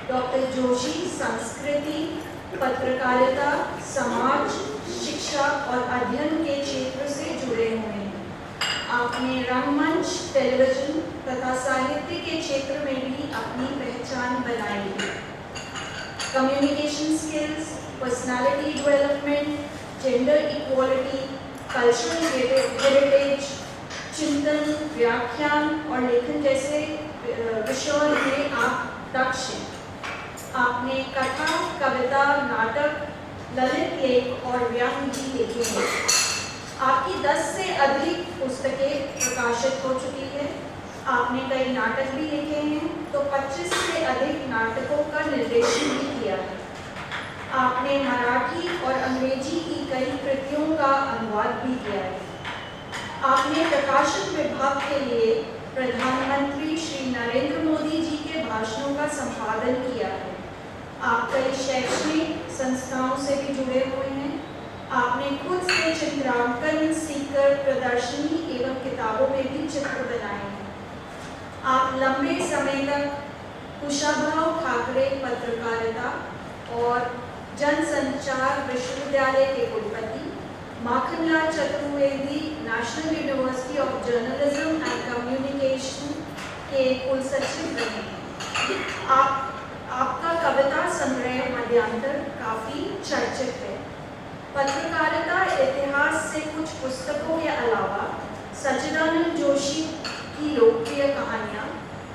Doctor Joshi संस्कृति, पत्रकारिता, समाज, शिक्षा और अध्ययन के क्षेत्र से जुड़े हुए हैं। आपने रंगमंच, टेलीविजन तथा साहित्य के क्षेत्र में भी अपनी पहचान बनाई है। Communication skills, personality development, gender equality, cultural heritage, चिंतन, व्याख्यान और लेखन जैसे विषयों में आप दक्ष हैं। आपने कथा, कविता, नाटक, ललित लेख और व्यंग्य भी लिखे हैं। आपकी 10 से अधिक पुस्तकें प्रकाशित हो चुकी है। आपने कई नाटक भी लिखे हैं, तो 25 से अधिक नाटकों का निर्देशन भी किया है। आपने मराठी और अंग्रेजी की कई कृतियों का अनुवाद भी किया है। आपने प्रकाशन विभाग के लिए प्रधानमंत्री श्री नरेंद्र मोदी जी के भाषणों का संपादन किया है। आप कई शैक्षणिक संस्थाओं से भी जुड़े हुए हैं। आपने खुद से चित्रांकन सीखकर प्रदर्शनी एवं किताबों में भी चित्र बनाए हैं। आप लंबे समय तक कुशाभाऊ ठाकरे पत्रकारिता और जनसंचार विश्वविद्यालय के कुलपति, Makhanlal Chaturvedi national university of journalism and communication के कुलसचिव रहे हैं। आपका कविता संग्रह मध्यांतर काफ़ी चर्चित है। पत्रकारिता इतिहास से कुछ पुस्तकों के अलावा सच्चिदानंद जोशी की लोकप्रिय कहानियाँ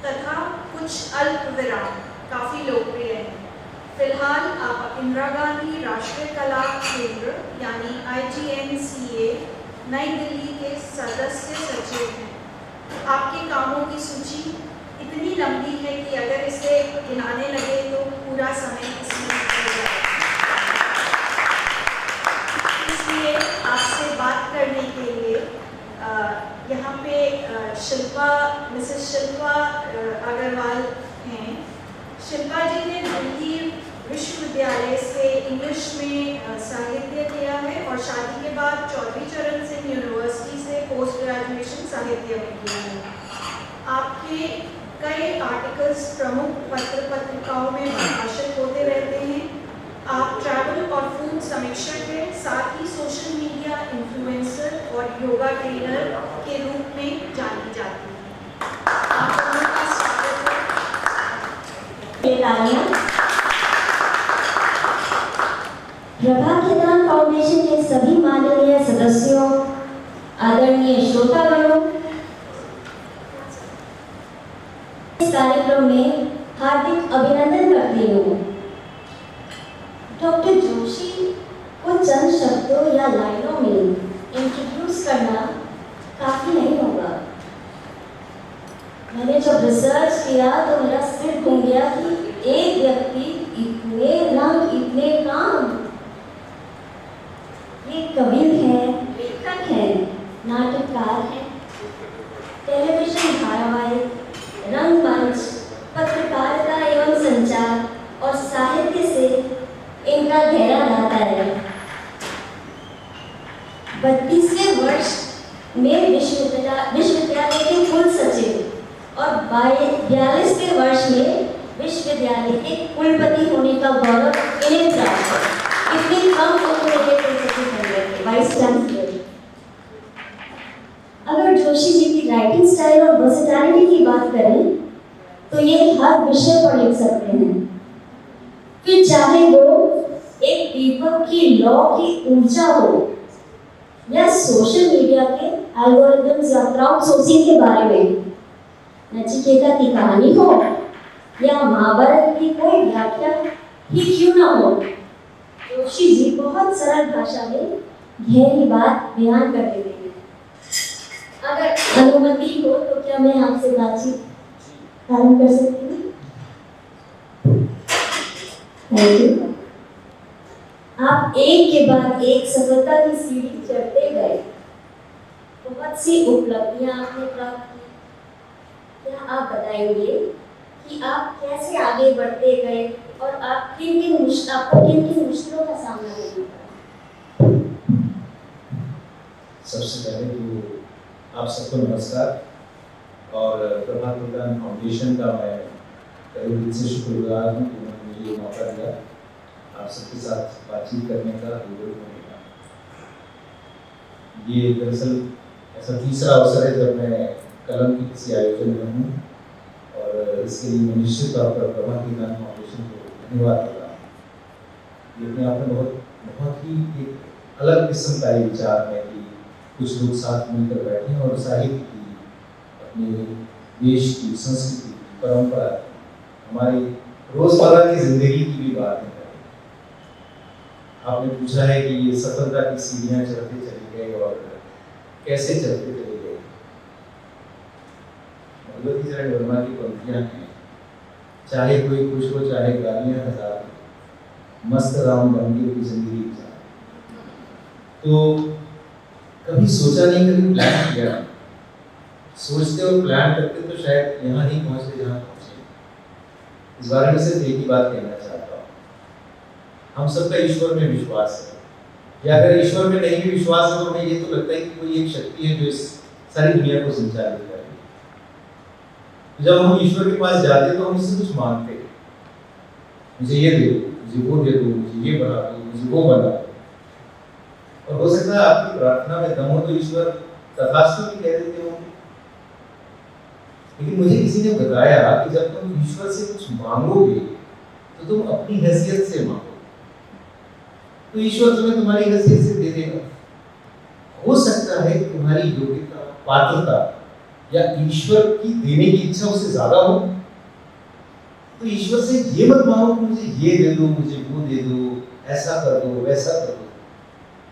तथा कुछ अल्प विराम काफ़ी लोकप्रिय हैं। फिलहाल आप इंदिरा गांधी राष्ट्रीय कला केंद्र यानी IGNCA नई दिल्ली के सदस्य सचिव हैं। आपके कामों की सूची इतनी लंबी है कि अगर इसे गिनाने लगे तो पूरा समय इसमें निकल जाएगा। इसलिए आपसे बात करने के लिए यहाँ पे मिसेस शिल्पा अग्रवाल हैं। शिल्पा जी ने दिल्ली विश्वविद्यालय से इंग्लिश में साहित्य किया है और शादी के बाद चौधरी चरण सिंह यूनिवर्सिटी से पोस्ट ग्रेजुएशन साहित्य में किया है। आपके कई आर्टिकल्स प्रमुख पत्र पत्रिकाओं में प्रकाशित होते रहते हैं। आप ट्रैवल और फूड समीक्षक हैं, साथ ही सोशल मीडिया इन्फ्लुएंसर और योगा ट्रेनर के रूप में जानी जाती हैं। आप दोनों का स्वागत है। प्रभा कितान फाउंडेशन के सभी माननीय सदस्यों, आदरणीय श्रोतागणों, इस कार्यक्रम में हार्दिक अभिनंदन करती हूँ। डॉक्टर जोशी को चंद शब्दों या लाइनों में इंट्रोड्यूस करना काफी नहीं होगा। मैंने जब रिसर्च किया तो मेरा सिर घूम गया कि एक व्यक्ति इतने रंग, इतने काम। ये कवि हैं, लेखक हैं, नाटककार हैं, टेलीविजन धारावाहिक, रंगमंच, पत्रकारिता एवं संचार और साहित्य से इनका गहरा नाता है। 32वें वर्ष में विश्वविद्यालय के कुल सचिव और 42वें वर्ष में विश्वविद्यालय के कुलपति होने का गौरव इन्हें प्राप्त है। इतनी कम उम्र में कुलपति बन गए थे, वाइस चांसलर। अगर जोशी जी की राइटिंग स्टाइल और वर्सेटैलिटी की बात करें तो ये हर विषय पर लिख सकते हैं। फिर चाहे वो एक दीपक की लौ की ऊर्जा हो या सोशल मीडिया के एल्गोरिथम्स या क्राउड सोर्सिंग के बारे में, नचिकेता की कहानी हो या महाभारत की कोई व्याख्या ही क्यों ना हो, जोशी जी बहुत सरल भाषा में गहरी बात बयान कर देते हैं। अगर अनुमति हो तो क्या मैं आपसे बातचीत प्रारंभ कर सकती हूँ? Thank you. आप एक के बाद एक सफलता की सीढ़ी चढ़ते गए, बहुत सी उपलब्धियां आपने प्राप्त की। क्या आप बताएंगे कि आप कैसे आगे बढ़ते गए और आप किन किन मुश्किलों का सामना करना पड़ा? सबसे पहले तो आप सबको नमस्कार और प्रभा कितान फाउंडेशन का मैं तहे दिल से शुक्रगुजार हूँ कि उन्होंने मुझे ये मौका दिया आप सबके साथ बातचीत करने का, रूबरू होने का। ये दरअसल ऐसा तीसरा अवसर है जब मैं कलम के किसी आयोजन में हूँ, और इसके लिए मैं निश्चित तौर पर ब्रह्मा विज्ञान फाउंडेशन को धन्यवाद देता हूँ। ये अपने आप में बहुत ही एक अलग किस्म का ये विचार है कि कुछ लोग साथ मिलकर बैठे और साहित्य की, अपने देश की संस्कृति की, परंपरा की, हमारी रोजमर्रा की जिंदगी की भी बात है। आपने पूछा है कि ये सफलता की सीढ़ियां चढ़ते चले गए और कैसे चलते चले गए। भगवती चरण वर्मा की पंक्तियां हैं, चाहे कोई खुश हो चाहे गालियां हजार, मस्त राम बन के की जिंदगी गुजार। तो कभी सोचा नहीं, कभी प्लान किया। सोचते और प्लान करते तो शायद यहाँ नहीं पहुंचते जहाँ पहुंचे। इस बारे में सिर्फ एक ही बात कहना चाहता हूँ, हम सबका ईश्वर में विश्वास है, या अगर ईश्वर में नहीं भी विश्वास है तो हमें ये तो लगता है कि कोई एक शक्ति है जो इस सारी दुनिया को संचालित कर रही है। जब हम ईश्वर के पास जाते तो हम इससे कुछ मांगते हैं, मुझे ये दे दो, मुझे वो दे दो, मुझे ये बना दो, मुझे वो बना दो। और हो सकता है आपकी प्रार्थना में दम हो तो ईश्वर तथास्तु भी कह देते होंगे। लेकिन मुझे किसी ने बताया कि जब तुम ईश्वर से कुछ मांगोगे तो तुम अपनी हैसियत से मांगोगे, तो ईश्वर तुम्हें तुम्हारी हैसियत से दे देगा। हो सकता है तुम्हारी योग्यता, पात्रता या ईश्वर की देने की इच्छा उससे ज्यादा हो, तो ईश्वर से ये मत मांगो कि मुझे ये दे दो, मुझे वो दे दो, ऐसा कर दो, वैसा कर दो।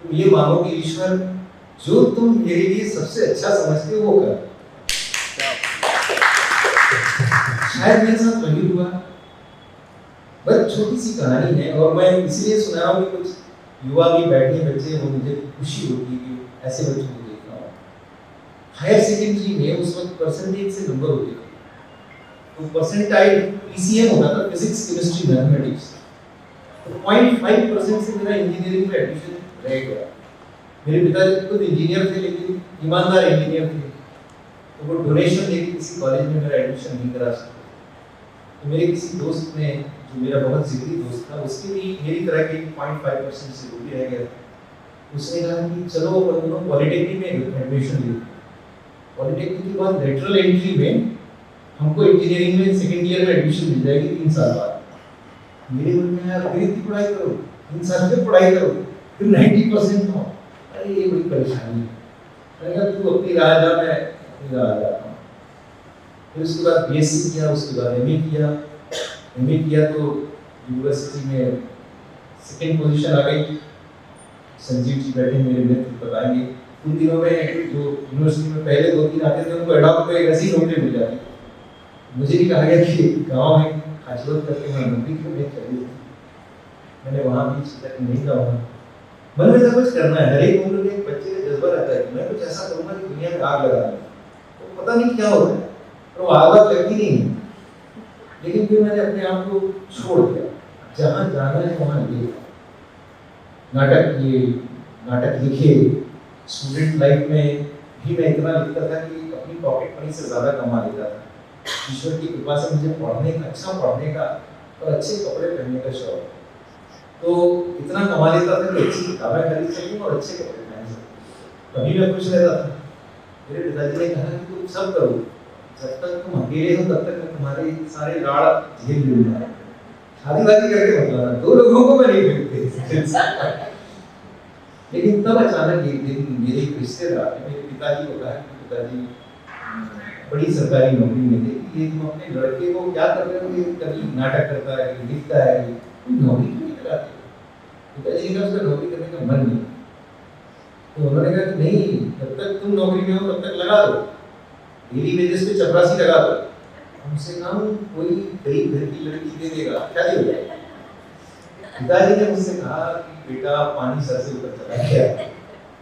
तुम ये मांगो कि ईश्वर जो तुम मेरे लिए सबसे अच्छा समझते हो वो कर। शायद मेरे साथ वही हुआ। बस छोटी सी कहानी है और मैं इसलिए सुना रहा हूँ कि कुछ युवा भी बैठे बच्चे वो मुझे खुशी होती है कि ऐसे बच्चों को देख रहा हूँ। हायर सेकेंडरी में उस वक्त परसेंटेज से नंबर होते थे, तो परसेंटाइल पीसीएम होता था, फिजिक्स केमिस्ट्री मैथमेटिक्स। तो 0.5% से मेरा इंजीनियरिंग में एडमिशन रह गया। मेरे पिताजी खुद इंजीनियर थे लेकिन ईमानदार इंजीनियर थे, तो वो डोनेशन लेके किसी कॉलेज में मेरा एडमिशन नहीं करा सकते। तो मेरे किसी दोस्त ने, जो मेरा बहुत जिगरी दोस्त था, उसके भी मेरी तरह के 0.5% से वो भी रह गया। उसने कहा कि चलो अपन दोनों पॉलिटेक्निक में एडमिशन लेते। पॉलिटेक्निक के बाद लेटरल एंट्री में हमको इंजीनियरिंग में सेकेंड ईयर में एडमिशन मिल जाएगी 3 साल बाद। मेरे मन में यार फिर इतनी पढ़ाई करो, 3 साल में पढ़ाई करो, फिर 90% हो, अरे ये बड़ी परेशानी है। मैंने कहा तू अपनी राह जा, मैं अपनी राह जाता हूँ। फिर उसके बाद बीएससी किया, उसके बाद एमए किया। एमए किया तो यूनिवर्सिटी में सेकंड पोजीशन आ गई। संजीव जी बैठे मेरे मित्र बताएंगे, उन दिनों में जो यूनिवर्सिटी में पहले 2-3 आते थे उनको एडॉप्ट पे ऐसी नौकरी मिल जाती। मुझे भी कहा गया कि गाँव में खाचलोत करके मैं नौकरी करने चली थी। मैंने वहाँ भी चिंता नहीं जाऊँगा, मन में सब कुछ करना है। हर एक उम्र में एक बच्चे का जज्बा रहता है कि मैं कुछ ऐसा करूँगा कि दुनिया में आग लगा दूँ। तो पता नहीं क्या होता है, तो आग लगती नहीं है। लेकिन फिर मैंने अपने आप को छोड़ दिया, जहाँ जाना है वहाँ गए। नाटक किए, नाटक लिखे। स्टूडेंट लाइफ में भी मैं इतना लिखता था कि अपनी पॉकेट मनी से ज़्यादा कमा लेता था। ईश्वर की कृपा से मुझे अच्छा पढ़ने का और अच्छे कपड़े पहनने का शौक, तो इतना कमा लेता था कि अच्छी किताबें खरीद सकूं और अच्छे कपड़े पहन सकूं। तभी मैं खुश रहता था। मेरे पिताजी ने कहा कि तुम सब करो, जब तक तुम अकेले हो तब तक मैं तुम्हारे सारे लाड़ झेल लूंगा। शादी वादी करके मतलब 2 लोगों को मैं नहीं भेजते। लेकिन तब अचानक एक दिन मेरे एक रिश्तेदार ने मेरे पिताजी को कहा कि पिताजी बड़ी सरकारी नौकरी में थे, ये तुम अपने लड़के को क्या कर रहे हो, ये कभी नाटक करता है, लिखता है, नौकरी क्यों नहीं कराते? पिताजी ने कहा उसका नौकरी करने का मन नहीं। तो उन्होंने कहा कि नहीं, जब तक तुम नौकरी में हो तब तक लगा दो, डेली वेजेस पे चपरासी लगा दो, हमसे कम कोई गरीब घर की लड़की दे देगा, क्या देगा? पिताजी ने मुझसे कहा कि बेटा पानी सर से ऊपर चला गया,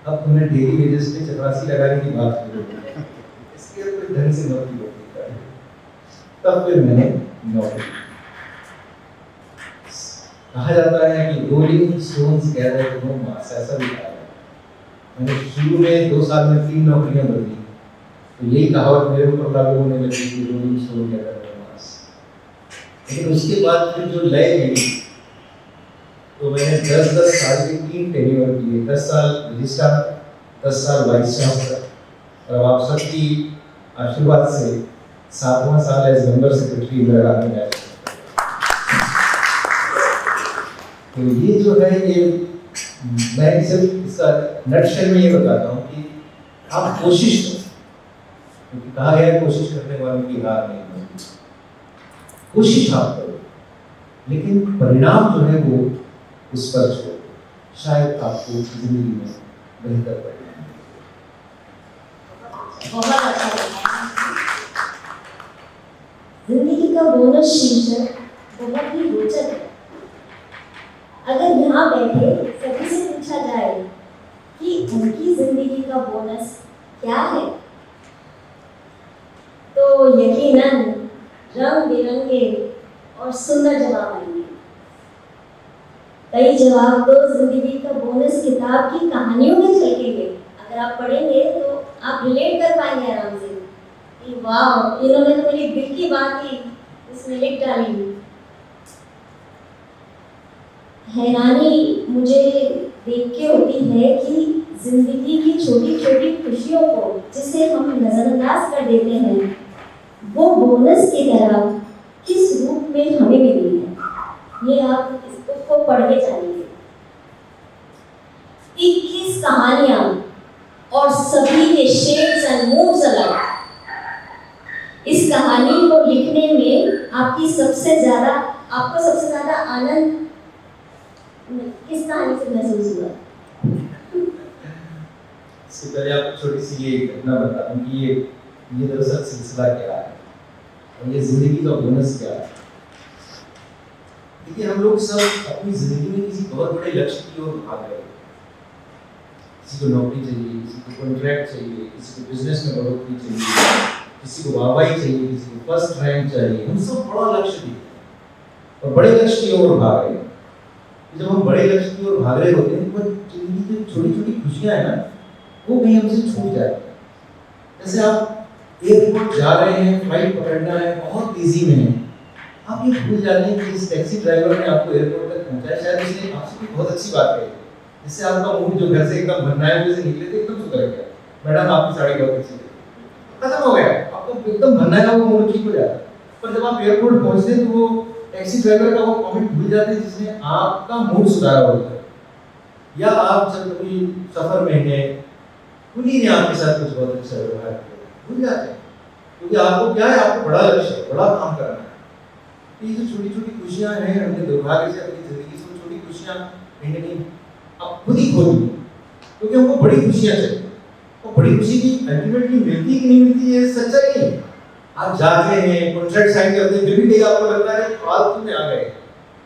अब तुम्हें डेली वेजेस पे चपरासी लगाने की बात करो, इसके कोई ढंग से नौकरी होती है। तब फिर मैंने नौकरी, कहा जाता है कि रोलिंग स्टोन्स गैदर नो मास, ऐसा भी कहा है। मैंने शुरू में 2 साल में 3 नौकरियां बदली, तो यही कहावत मेरे ऊपर लागू होने लगी कि रोलिंग स्टोन गैदर नो मास। लेकिन उसके बाद फिर जो लय मिली, तो मैंने 10-10 साल के 3 टेन्योर किए, 10 साल रजिस्ट्रार, 10 साल वाइस चांसलर, और आप सबकी आशीर्वाद से 7वां साल as member secretary Indira Gandhi national. तो ये जो है, ये मैं सिर्फ इसका नटशेल में ये बताता हूँ कि आप कोशिश करो, क्योंकि कहा गया है कोशिश करने वालों की हार नहीं होती। कोशिश आप करो, लेकिन परिणाम जो है वो उस पर छोड़ो, शायद आपको जिंदगी में बेहतर परिणाम मिले। बहुत अच्छा लगा। जिंदगी का बोनस शीर्षक बहुत ही रोचक है। अगर यहाँ बैठे सभी से पूछा जाए कि उनकी जिंदगी का बोनस क्या है, तो यकीनन रंग बिरंगे और सुंदर जवाब आएंगे। कई जवाब तो जिंदगी का बोनस किताब की कहानियों में झलकेंगे। अगर आप पढ़ेंगे तो आप रिलेट कर पाएंगे आराम से कि वाह, इन्होंने तो मेरी दिल की बात ही इसमें लिख डाली। हैरानी मुझे देख के होती है कि जिंदगी की छोटी छोटी खुशियों को जिसे हम नजरअंदाज कर देते हैं, वो बोनस की तरह किस रूप में हमें मिली है, ये आप इस बुक को पढ़ के जानिए। 21 कहानियां और सभी के शेड्स एंड मूड्स अलग। इस कहानी को लिखने में आपको सबसे ज्यादा आनंद किस कहानी से महसूस हुआ? इससे पहले आपको छोटी सी ये घटना बता दूं कि ये दरअसल सिलसिला क्या है और ये जिंदगी का बोनस क्या है। देखिए, हम लोग सब अपनी जिंदगी में किसी बहुत बड़े लक्ष्य की ओर भाग रहे हैं। किसी को नौकरी चाहिए, किसी को कॉन्ट्रैक्ट चाहिए, किसी को बिजनेस में बढ़ोतरी चाहिए, किसी को वाहवाही चाहिए, किसी को फर्स्ट रैंक चाहिए। हम सब बड़ा लक्ष्य देखते हैं और बड़े लक्ष्य की ओर भाग रहे हैं। जब हम बड़े लक्ष्य की ओर भाग रहे होते हैं तो जिंदगी की छोटी छोटी खुशियां हैं ना, वो कहीं हमसे छूट जाती है। जैसे आप एयरपोर्ट जा रहे हैं, फ्लाइट पकड़ना है, बहुत बिजी में है, आप ये भूल जाते हैं कि इस टैक्सी ड्राइवर ने आपको एयरपोर्ट तक पहुंचाया, शायद उसने आपसे कोई बहुत अच्छी बात कही, जिससे आपका मूड जो घर से एकदम भरना है से निकले थे एकदम सुधर गया। मैडम आपकी साड़ी बहुत अच्छी है, खत्म हो गया, आपको एकदम भरना है, वो मूड ठीक हो जाता है। पर जब आप एयरपोर्ट पहुंचते हैं तो वो टैक्सी ड्राइवर का वो कमेंट भूल जाते हैं जिसने आपका मूड सुधारा होता है। या आप जब कभी सफर में हैं, उन्हीं ने आपके साथ कुछ बहुत अच्छा व्यवहार किया, भूल जाते हैं, क्योंकि आपको क्या है, आपको बड़ा लक्ष्य है, बड़ा काम करना है। ये जो छोटी छोटी खुशियां हैं, हमने दुर्भाग्य से अपनी जिंदगी से छोटी खुशियां कहीं ना कहीं अब खुद ही खो दी, क्योंकि हमको बड़ी खुशियां चाहिए। और बड़ी खुशी की अल्टीमेटली मिलती कि नहीं मिलती, ये सच्चाई नहीं। आप जाते हैं, कॉन्ट्रैक्ट साइन करते हैं, फिर भी आपको लगता है फालतू में आ गए,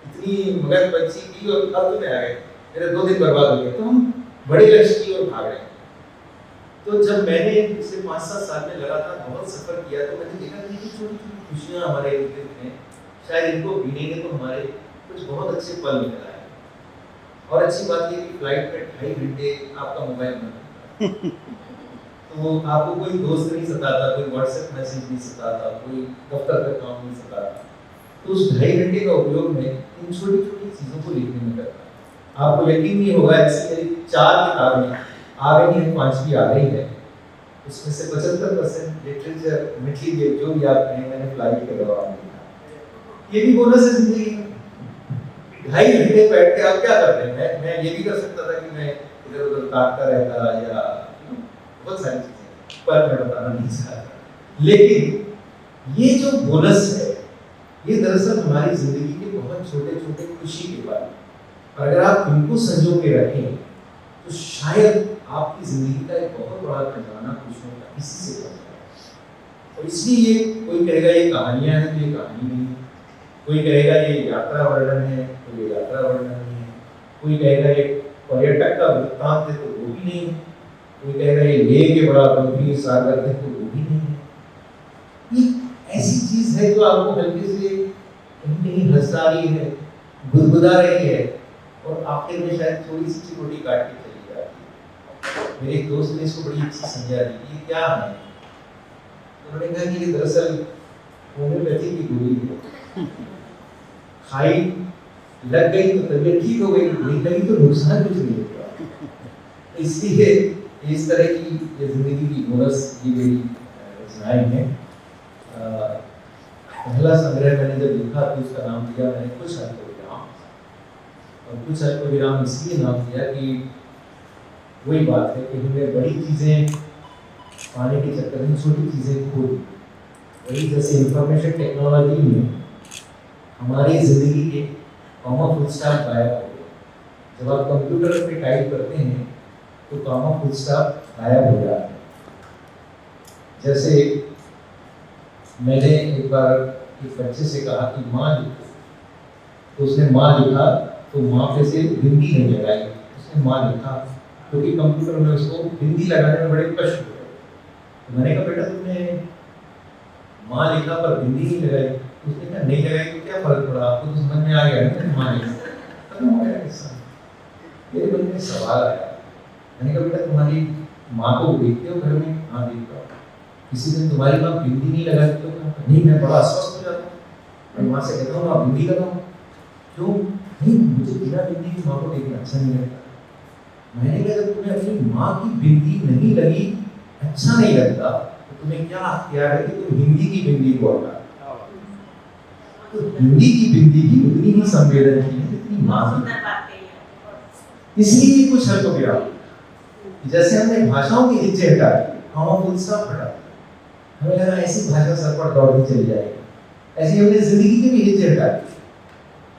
इतनी मगज बच्ची की और फालतू में आ गए, मेरे 2 दिन बर्बाद हो गए। तो हम बड़े लक्ष्य की ओर भाग रहे हैं। तो जब मैंने पिछले 5-7 साल में लगातार बहुत सफर किया, तो मैंने देखा कि छोटी छोटी खुशियां हमारे इर्द गिर्द हैं, शायद इनको गिनेंगे तो हमारे कुछ बहुत अच्छे पल निकल आए। और अच्छी बात ये कि फ्लाइट में 2.5 घंटे आपका मोबाइल बंद, तो आपको कोई दोस्त नहीं सताता, कोई व्हाट्सएप मैसेज नहीं सताता, कोई दफ्तर का काम नहीं सताता। तो उस 2.5 घंटे का उपयोग में इन छोटी छोटी चीज़ों को लिखने में करता है। आपको यकीन नहीं होगा, ऐसी मेरी 4 किताबें आ गई हैं, 5वीं आ रही है। उसमें से 75% लिटरेचर, मटेरियल जो भी आप कहें, मैंने फ्लाइट के दौरान लिखा। ये भी बोनस है जिंदगी का। 2.5 घंटे बैठ के आप क्या करते हैं? मैं ये भी कर सकता था कि मैं इधर उधर ताकता रहता या बहुत सारी चीजें, पर मैं बताना नहीं चाहता। लेकिन ये जो बोनस है, ये दरअसल हमारी जिंदगी के बहुत छोटे छोटे खुशी के बारे में, और अगर आप इनको संजो के रखें तो शायद आपकी जिंदगी का एक बहुत बड़ा खजाना खुशियों का इसी से बन जाए। और इसलिए ये कोई कहेगा ये कहानियां हैं, तो ये कहानी नहीं है। कोई कहेगा ये यात्रा वर्णन है, तो ये यात्रा वर्णन नहीं है। कोई कहेगा ये पर्यटक का वृत्तांत है, तो वो भी नहीं है। कोई कहेगा ये लेह के बड़ा गंभीर सागर है, तो वो भी नहीं है। ये ऐसी चीज है जो आपको हल्के से कहीं कहीं हंसा रही है, गुदगुदा रही है, और आखिर में शायद थोड़ी सी चिकोटी काट के चली जाती है। मेरे एक दोस्त ने इसको बड़ी अच्छी समझा दी कि क्या है। उन्होंने कहा कि ये दरअसल होम्योपैथी की गोली है। खाई लग गई तो तबीयत ठीक हो गई, नहीं लगी तो नुकसान कुछ नहीं होगा। इसलिए इस तरह की ये जिंदगी की बोनस की मेरी रचनाएं हैं। पहला संग्रह मैंने जब लिखा तो उसका नाम दिया मैंने कुछ अल्पविराम, और कुछ अल्पविराम इसलिए नाम दिया कि वही बात है कि हमें बड़ी चीज़ें पाने के चक्कर में छोटी चीज़ें खो दी। वही जैसे इंफॉर्मेशन टेक्नोलॉजी में हमारी ज़िंदगी के कॉमा फुल स्टॉप गायब हो गया। जब आप कंप्यूटर पे टाइप करते हैं तो कॉमा फुल स्टॉप गायब हो जाता है। जैसे मैंने एक बार एक बच्चे से कहा कि माँ लिखो, तो उसने माँ लिखा तो माँ पे से बिंदी नहीं लगाई, उसने माँ लिखा क्योंकि कंप्यूटर में उसको बिंदी लगाने में बड़े कष्ट हो गए। तो मैंने कहा बेटा तुमने माँ लिखा पर बिंदी नहीं लगाई। उसने कहा नहीं लगाई तो क्या फर्क पड़ा, आपको तो समझ में आ गया ना माँ लिखा। मेरे मन में सवाल आया, मैंने कहा बेटा तुम्हारी माँ को देखते हो घर में? हाँ देखता हूँ। किसी दिन तुम्हारी माँ बिंदी नहीं लगाती तो? नहीं, मैं बड़ा अस्वस्थ हो जाता हूँ। मैं माँ से कहता हूँ आप बिंदी लगाओ। क्यों? नहीं, मुझे बिना बिंदी की माँ को देखना अच्छा नहीं लगता। मैंने कहा जब तुम्हें अपनी माँ की बिंदी नहीं लगी अच्छा नहीं लगता तो तुम्हें क्या अख्तियार है कि तुम हिंदी की बिंदी को हटा। तो हिंदी की बिंदी भी उतनी ही संवेदनशील है जितनी माँ की। इसलिए कुछ अल्पविराम, जैसे हमने भाषाओं की हिज्जे हटा दी, कॉमा फुल स्टॉप हटा दी, हमें लगा ऐसी भाषा सर पर दौड़ती चली जाएगी। ऐसी हमने जिंदगी के भी हिज्जे हटा दी,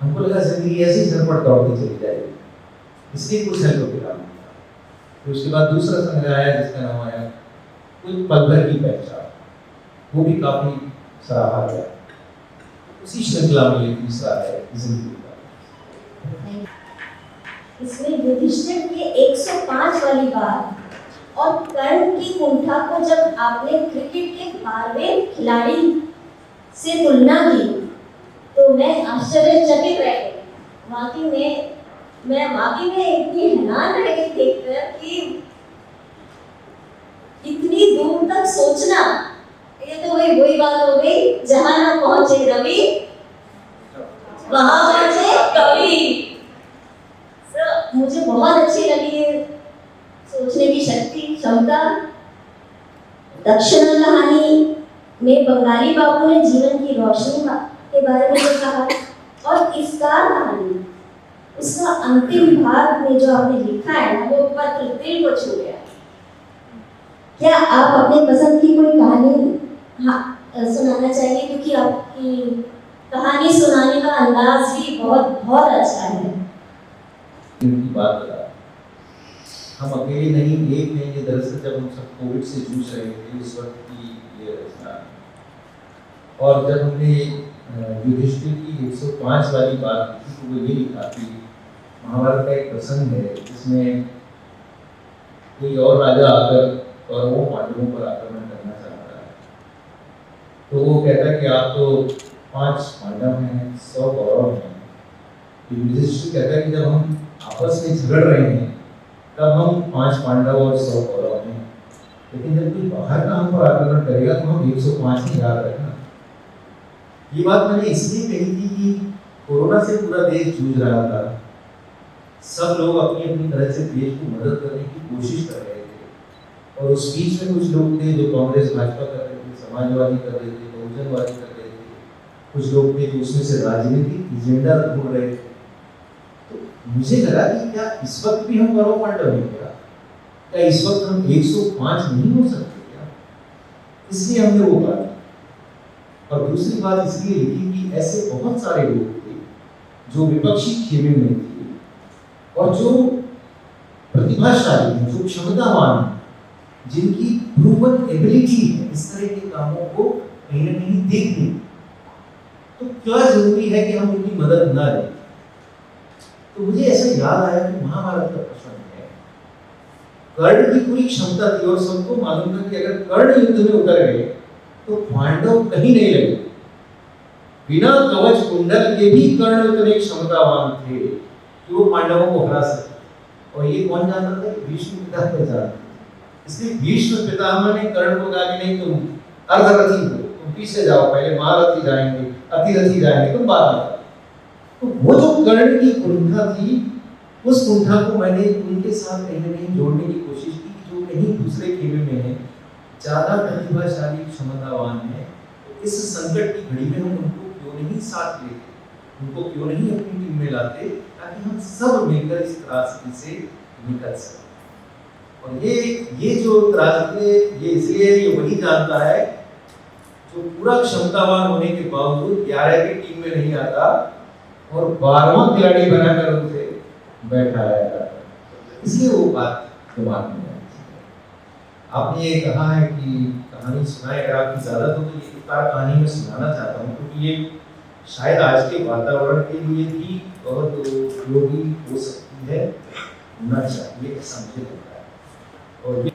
हमको लगा जिंदगी ऐसी सर पर दौड़ती चली जाएगी, इसलिए कुछ अल्पविराम। फिर उसके बाद दूसरा संग्रह आया जिसका नाम आया कुछ पल भर की पहचान, वो भी काफी सराहा गया। उसी श्रृंखला में ये तीसरा है जिंदगी का। इसमें युधिष्ठिर के 105 वाली बात और कर्ण की कुंठा को जब आपने क्रिकेट के 12वें खिलाड़ी से तुलना की तो मैं आश्चर्यचकित रह गई। वाकई में इतनी हैरान रह गई देखकर कि इतनी दूर तक सोचना। ये तो वही बात हो गई, जहां ना पहुंचे रवि वहां पहुंचे कवि। मुझे बहुत अच्छी लगी है सोचने की शक्ति, क्षमता। दक्षिणा कहानी में बंगाली बाबू ने जीवन की रोशनी के बारे में जो कहा, और इसकार कहानी उसका अंतिम भाग में जो आपने लिखा है ना, वो पत्र दिल को छू गया। क्या आप अपने पसंद की कोई कहानी सुनाना चाहेंगे? क्योंकि आपकी कहानी सुनाने का अंदाज भी बहुत अच्छा है। की बात बता, हम अकेले नहीं, एक नहीं, ये दरअसल जब हम सब कोविड से जूझ रहे थे उस वक्त की ये रचना। और जब हमने युधिष्ठिर की 105 वाली बात की तो वो ये लिखा कि महाभारत का एक प्रसंग है जिसमें कोई और राजा आकर कौरवों पांडवों पर आक्रमण करना चाहता है। तो वो कहता है कि आप तो 5 पांडव हैं, 100 कौरव हैं। युधिष्ठिर कहता है कि जब हम आपस में झगड़ रहे हैं तब हम 5 पांडव और 100 कौरव हैं, लेकिन जब कोई बाहर का हम पर आक्रमण करेगा तो हम 105 ही याद रखना। ये बात मैंने इसलिए कही थी कि कोरोना से पूरा देश जूझ रहा था, सब लोग अपनी अपनी तरह से देश को मदद करने की कोशिश कर रहे थे, और उस बीच में कुछ लोग थे जो कांग्रेस भाजपा कर रहे थे, समाजवादी कर रहे थे, बहुजनवादी कर रहे थे, कुछ लोग थे जो उसमें से राजनीतिक एजेंडा ढूंढ रहे थे। मुझे लगा कि क्या इस वक्त भी हम कौरव पांडव हैं? क्या इस वक्त हम 105 नहीं हो सकते क्या? इसलिए हमने वो बात। और दूसरी बात इसलिए लिखी कि ऐसे बहुत सारे लोग थे जो विपक्षी खेमे में थे और जो प्रतिभाशाली हैं, जो क्षमतावान हैं, जिनकी प्रूवन एबिलिटी है इस तरह के कामों को कहीं ना कहीं देखने। तो क्या जरूरी है कि हम उनकी मदद ना लें? तो मुझे ऐसा याद आया कि महाभारत का प्रसंग है, कर्ण की पूरी क्षमता थी और सबको मालूम था कि अगर कर्ण युद्ध में उतर गए तो पांडव कहीं नहीं लगे। बिना कवच कुंडल के भी कर्ण उतने क्षमतावान थे कि वो पांडवों को हरा सके। और ये कौन जानता था? भीष्म पितामह जानते। इसलिए भीष्म पितामह ने कर्ण को कहा कि नहीं, तुम अर्धरथी हो, तुम पीछे जाओ, पहले महारथी जाएंगे, अतिरथी जाएंगे, तुम बाद में। तो वो जो कर्ण की कुंठा थी, उस कुंठा को मैंने उनके साथ कहीं ना कहीं जोड़ने की कोशिश की, जो कहीं दूसरे खेमे में है, ज्यादा प्रतिभाशाली क्षमतावान है। तो इस संकट की घड़ी में हम उनको क्यों नहीं साथ लेते, उनको क्यों नहीं अपनी टीम में लाते, ताकि हम सब मिलकर इस त्रासदी से निकल सकें। और ये जो त्रासदी है, ये इसलिए ये वही जानता है जो पूरा क्षमतावान होने के बावजूद 11 की टीम में नहीं आता और 12वां खिलाड़ी बनाकर उसे बैठाया जाता है। इसलिए वो बात दिमाग में है। आपने ये कहा है कि कहानी सुनाए, अगर आपकी इजाजत हो तो ये इफ्तार कहानी में सुनाना चाहता हूँ, क्योंकि ये शायद आज के वातावरण के लिए भी बहुत उपयोगी हो सकती है, होना चाहिए, ऐसा मुझे लगता है। और ये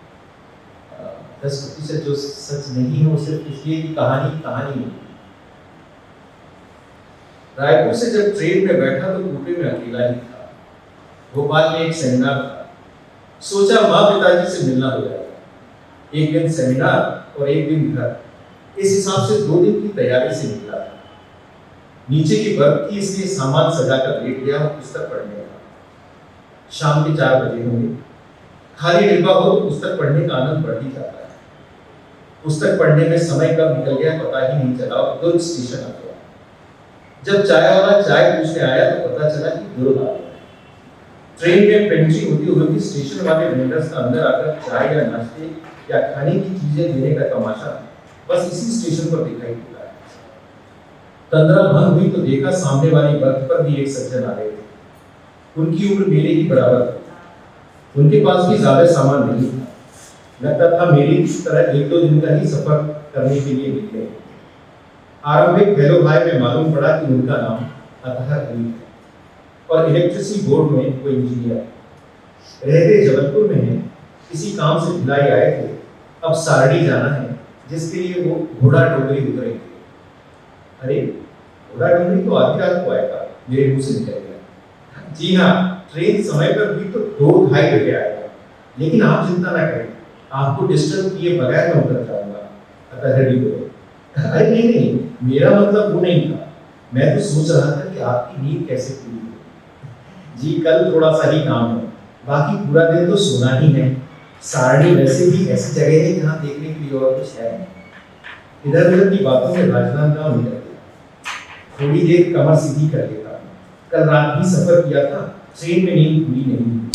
10% जो सच नहीं है वो सिर्फ इसलिए कि कहानी नहीं। रायपुर से जब ट्रेन में बैठा तो कूपे में अकेला ही था। भोपाल में एक सेमिनार था, सोचा माँ पिताजी से मिलना हो जाएगा। एक दिन सेमिनार और एक दिन घर, इस हिसाब से 2 दिन की तैयारी से निकला था। नीचे की बर्थ थी, इसलिए सामान सजाकर लेट गया और पुस्तक पढ़ने लगा। शाम के 4 बजे होंगे। खाली डिब्बा हो तो पुस्तक पढ़ने का आनंद बढ़ ही जाता है। पुस्तक पढ़ने में समय कब निकल गया पता ही नहीं चला और दुर्ग स्टेशन आ गया। जब चाय वाला चाय पूछने आया तो पता चला कि दुर्ग आ गया। ट्रेन में पेंट्री होती हुई स्टेशन वाले वेंडर्स का अंदर आकर चाय या नाश्ते या खाने की चीजें देने का तमाशा बस इसी स्टेशन पर दिखाई देता है। तंद्रा भंग हुई तो देखा सामने वाली बर्थ पर भी एक सज्जन आ रहे थे। उनकी उम्र मेरे ही बराबर थी। उनके पास भी ज्यादा सामान नहीं था। लगता था मेरी इस तरह 1-2 दिन का ही सफर करने के लिए निकले। आरंभिक हेलो हाय में मालूम पड़ा कि उनका नाम अतहर अली है और इलेक्ट्रिसिटी बोर्ड में कोई इंजीनियर है। रहते जबलपुर में है, किसी काम से भिलाई आए थे, अब सारडी जाना है, जिसके लिए वो घोड़ा डोंगरी उतरे थे। अरे घोड़ा डोंगरी तो आधी रात को आएगा, मेरे मुंह से निकल गया। जी हाँ, ट्रेन समय पर हुई तो 2-2:30 बजे आएगा, लेकिन आप चिंता ना करें, आपको डिस्टर्ब किए बगैर मैं उतर जाऊंगा। अतहर अली बोले, अरे नहीं, मेरा मतलब वो नहीं था। मैं तो सोच रहा था कि आपकी नींद कैसे पूरी हो। जी कल थोड़ा सा ही काम है, बाकी पूरा दिन तो सोना ही है। सारणी वैसे भी ऐसी जगह है जहाँ देखने के लिए और कुछ है नहीं। इधर उधर की बातों में राजनांदगांव निकल गया। थोड़ी देर कमर सीधी कर लेता। कल रात भी सफर किया था, ट्रेन में नींद पूरी नहीं हुई।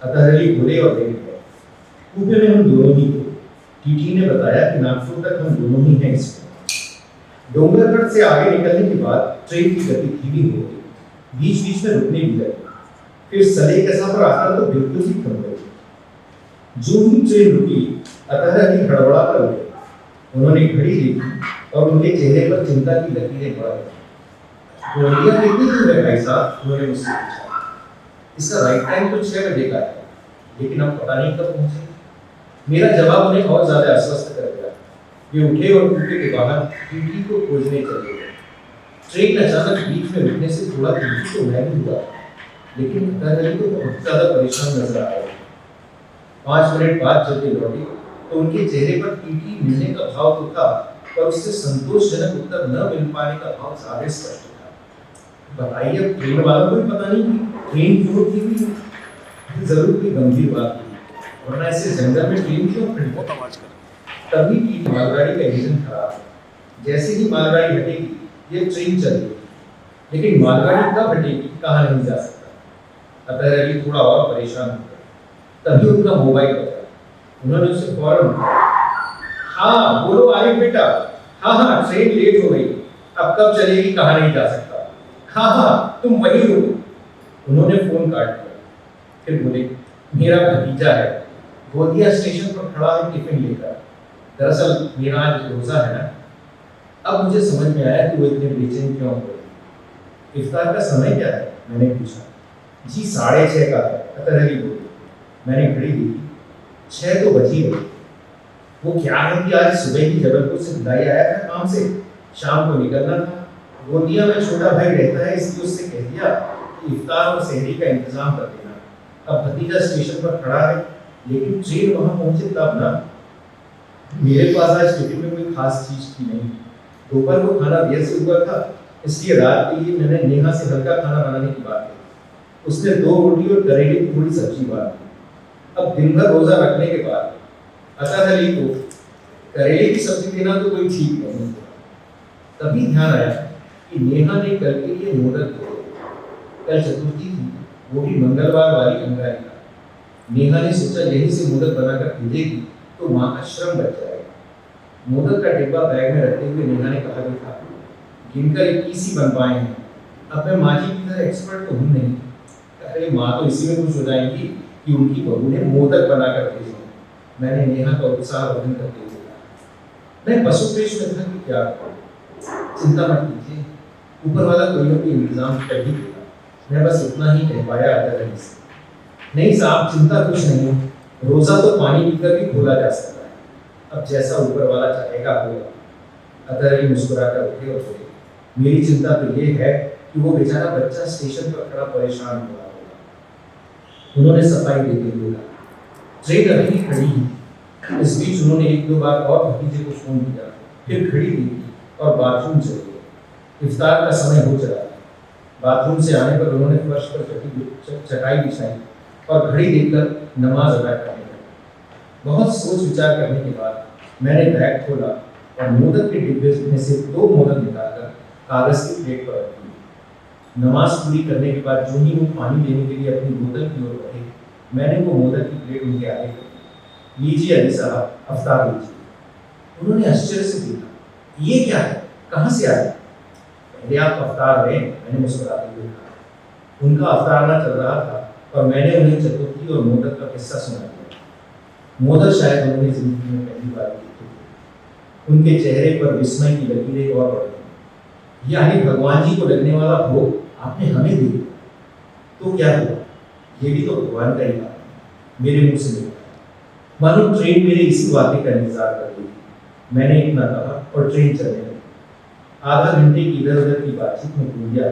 अतहर अली बोले और लेट गए। कूपे में हम दोनों ही थे। टीटी ने बताया कि नागपुर तक हम दोनों ही हैं इसमें। डोंगरगढ़ से आगे निकलने के बाद ट्रेन की गति धीमी हो गई, बीच बीच में रुकने भी लगी। फिर सले कैसा पर आकर तो बिल्कुल ही थम गई। जो ही ट्रेन रुकी, अतहर अली हड़बड़ा कर उठे। उन्होंने घड़ी देखी और उनके चेहरे पर चिंता की लकीरें पड़ गई। गोलियां कितनी दूर है भाई साहब, उन्होंने मुझसे पूछा। इसका राइट टाइम तो 6 बजे का है, लेकिन अब पता नहीं कब पहुंचे। मेरा जवाब उन्हें और ज्यादा अस्वस्थ कर दिया। वे उठे और कूपे के बाहर टीटी को खोजने चले गए। ट्रेन अचानक बीच में रुकने से थोड़ा तेजी तो मैं भी हुआ, लेकिन अतहर अली को बहुत ज्यादा परेशान नजर आ रहे थे। 5 मिनट बाद जब वे लौटे तो उनके चेहरे पर टीटी मिलने का भाव तो था, पर उससे संतोषजनक उत्तर न मिल पाने का भाव ज्यादा स्पष्ट था। बताइए, अब ट्रेन वालों को भी पता नहीं कि ट्रेन क्यों रुकी हुई है। जरूर कोई गंभीर बात हुई, वरना ऐसे जंगल में ट्रेन क्यों खड़ी है। तभी टीटी मालगाड़ी का इंजन खराब है। जैसे ही मालगाड़ी हटेगी ये ट्रेन चलेगी, लेकिन मालगाड़ी कब हटेगी कहा नहीं जा सकता। अतहर अली थोड़ा और परेशान हो गए। तभी उनका मोबाइल बजा। उन्होंने उसे फौरन, हाँ बोलो आरिफ बेटा, हाँ ट्रेन लेट हो गई, अब कब चलेगी कहा नहीं जा सकता। हाँ तुम वहीं रुको। उन्होंने फोन काट दिया। फिर बोले, मेरा भतीजा है, गोदिया स्टेशन पर खड़ा है टिफिन लेकर। दरअसल मेरा आज रोजा है ना। अब मुझे समझ में आया कि वो इतने बेचैन क्यों हो रहे। इफ्तार का समय क्या है, मैंने पूछा। जी 6:30 का है, अतहर अली बोले। मैंने घड़ी देखी, 6 तो बज ही गई। वो क्या है कि आज सुबह ही जबलपुर से भिलाई आया था काम से, शाम को निकलना था। गोंदिया में छोटा भाई रहता है, इसलिए उससे कह दिया कि इफ्तार और सहरी का इंतजाम कर देना। अब भतीजा स्टेशन पर खड़ा है, लेकिन ट्रेन वहां पहुंचे तब ना। मेरे पास आज टिफिन में कोई खास चीज थी नहीं। दोपहर को खाना देर से हुआ था, इसलिए रात के लिए मैंने नेहा से हल्का खाना बनाने की बात की। उसने 2 रोटी और करेले की थोड़ी सब्जी बांट दी। अब दिन भर रोजा रखने के बाद अतः अली को करेले की सब्जी देना तो कोई ठीक नहीं। तभी ध्यान आया कि नेहा ने कल के लिए मोदक धोए। कल चतुर्थी थी, वो भी मंगलवार वाली अंगारिका। नेहा ने सोचा यहीं से मोदक बनाकर भेजेगी तो माँ का श्रम बच जाएगा। मोदक का डिब्बा बैग में रखते हुए नेहा ने कहा कि था गिनकर 21 ही बन पाए हैं। अब मैं माँ जी की तरह एक्सपर्ट तो हूँ नहीं। अरे माँ तो इसी में खुश हो जाएंगी कि उनकी बहू ने मोदक बनाकर भेजे। मैंने नेहा का उत्साह वर्धन करते हुए कहा, मैं पशुपेश में था कि क्या चिंता मत कीजिए, ऊपर वाला कोई ना कोई इंतजाम कर ही देगा। मैं बस इतना ही कह पाया अतरली से। नहीं साहब, चिंता कुछ नहीं, रोजा तो पानी पीकर भी खोला जा सकता है। अब जैसा ऊपर वाला चाहेगा होगा। अतरली मुस्कुराकर उठे और बोले, मेरी चिंता तो ये है कि वो बेचारा बच्चा स्टेशन पर खड़ा परेशान हो रहा होगा। उन्होंने सफाई देते हुए कहा, ट्रेन अभी भी खड़ी है। इस बीच उन्होंने 1-2 बार और भतीजे को फोन किया, फिर घड़ी देखी और बाथरूम चले गए। इफ्तार का समय हो चला था। बाथरूम से आने पर उन्होंने फर्श पर चटाई बिछाई और घड़ी देखकर नमाज अदा करने लगे। बहुत सोच विचार करने के बाद मैंने बैग खोला और मोदक के डिब्बे में से 2 मोदक निकालकर कागज की प्लेट पर रख दी। नमाज पूरी करने के बाद जो ही वो पानी लेने के लिए अपनी बोतल की ओर बढ़े, मैंने वो मोदक की प्लेट उनके आगे कर दी। लीजिए अली साहब, अफ्तार लीजिए। उन्होंने आश्चर्य से देखा, ये क्या है, कहाँ से आया? पहले आप अफ्तार लें, मैंने मुस्कुराते हुए कहा। उनका अफ्तारना चल रहा था और मैंने उन्हें चतुर्थी और मोदक का किस्सा सुना दिया। मोदक शायद उन्होंने जिंदगी में पहली बार देखे थे। उनके चेहरे पर विस्मय की लकीरें और बढ़ गईं। यानी भगवान जी को लगने वाला भोग आपने हमें दे दिया, तो क्या हुआ? ये भी तो भगवान का ही बात है। मेरे मुंह से निकला, मानो ट्रेन मेरे इसी वादे का इंतजार कर रही थी। मैंने इतना कहा और ट्रेन चलने लगी। आधा घंटे की इधर उधर की बातचीत में भूल गया।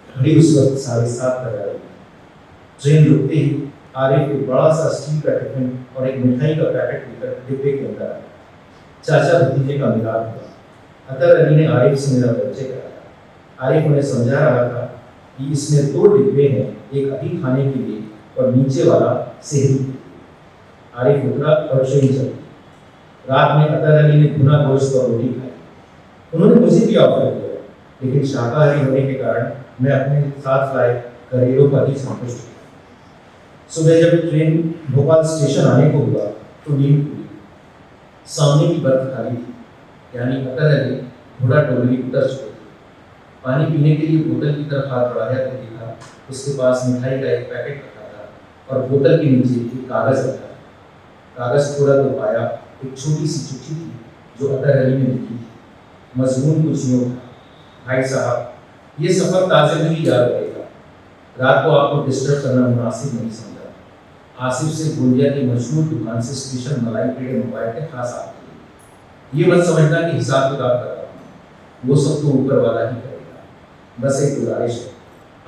घड़ी उस वक्त 7:30 बजा रही। ट्रेन रुकते ही आरिफ एक बड़ा सा स्टील का टिफिन और एक मिठाई का पैकेट लेकर डिब्बे के अंदर आया। चाचा भतीजे का मिलाप हुआ। अतर अली ने आरिफ से मेरा परिचय कराया। आरिफ उन्हें समझा रहा था कि इसमें 2 डिब्बे हैं, एक अभी खाने के लिए और नीचे वाला सेहरी के लिए। आरिफ उतरा और ट्रेन चली। रात में अतर अली ने भुना गोश्त और रोटी खाई। उन्होंने मुझे भी ऑफर किया, लेकिन शाकाहारी होने के कारण मैं अपने साथ लाए करेलों पर ही संतुष्ट था। सुबह जब ट्रेन भोपाल स्टेशन आने को हुआ तो नींद खुली। सामने की बर्थ खाली थी, यानी अतर अली घोड़ा टोली उतर चुके थे। पानी पीने के लिए बोतल की तरफ हाथ बढ़ाया तो देखा उसके पास मिठाई का एक पैकेट रखा था और बोतल के नीचे एक कागज रखा था। कागज थोड़ा तो पाया, एक छोटी सी चिट्ठी थी जो अतर अली ने लिखी थी। मजमून कुछ यूं था, भाई साहब, ये सफर ताज़गी याद रहेगा। रात को आपको डिस्टर्ब करना मुनासिब नहीं समझा। आसिफ से गोंदिया की मशहूर दुकान से स्पेशल मलाई पेड़े मंगवाए थे खास आपके लिए। ये मत समझना कि हिसाब किताब कर रहा हूँ, वो सब तो ऊपर वाला ही करेगा। बस एक गुजारिश है,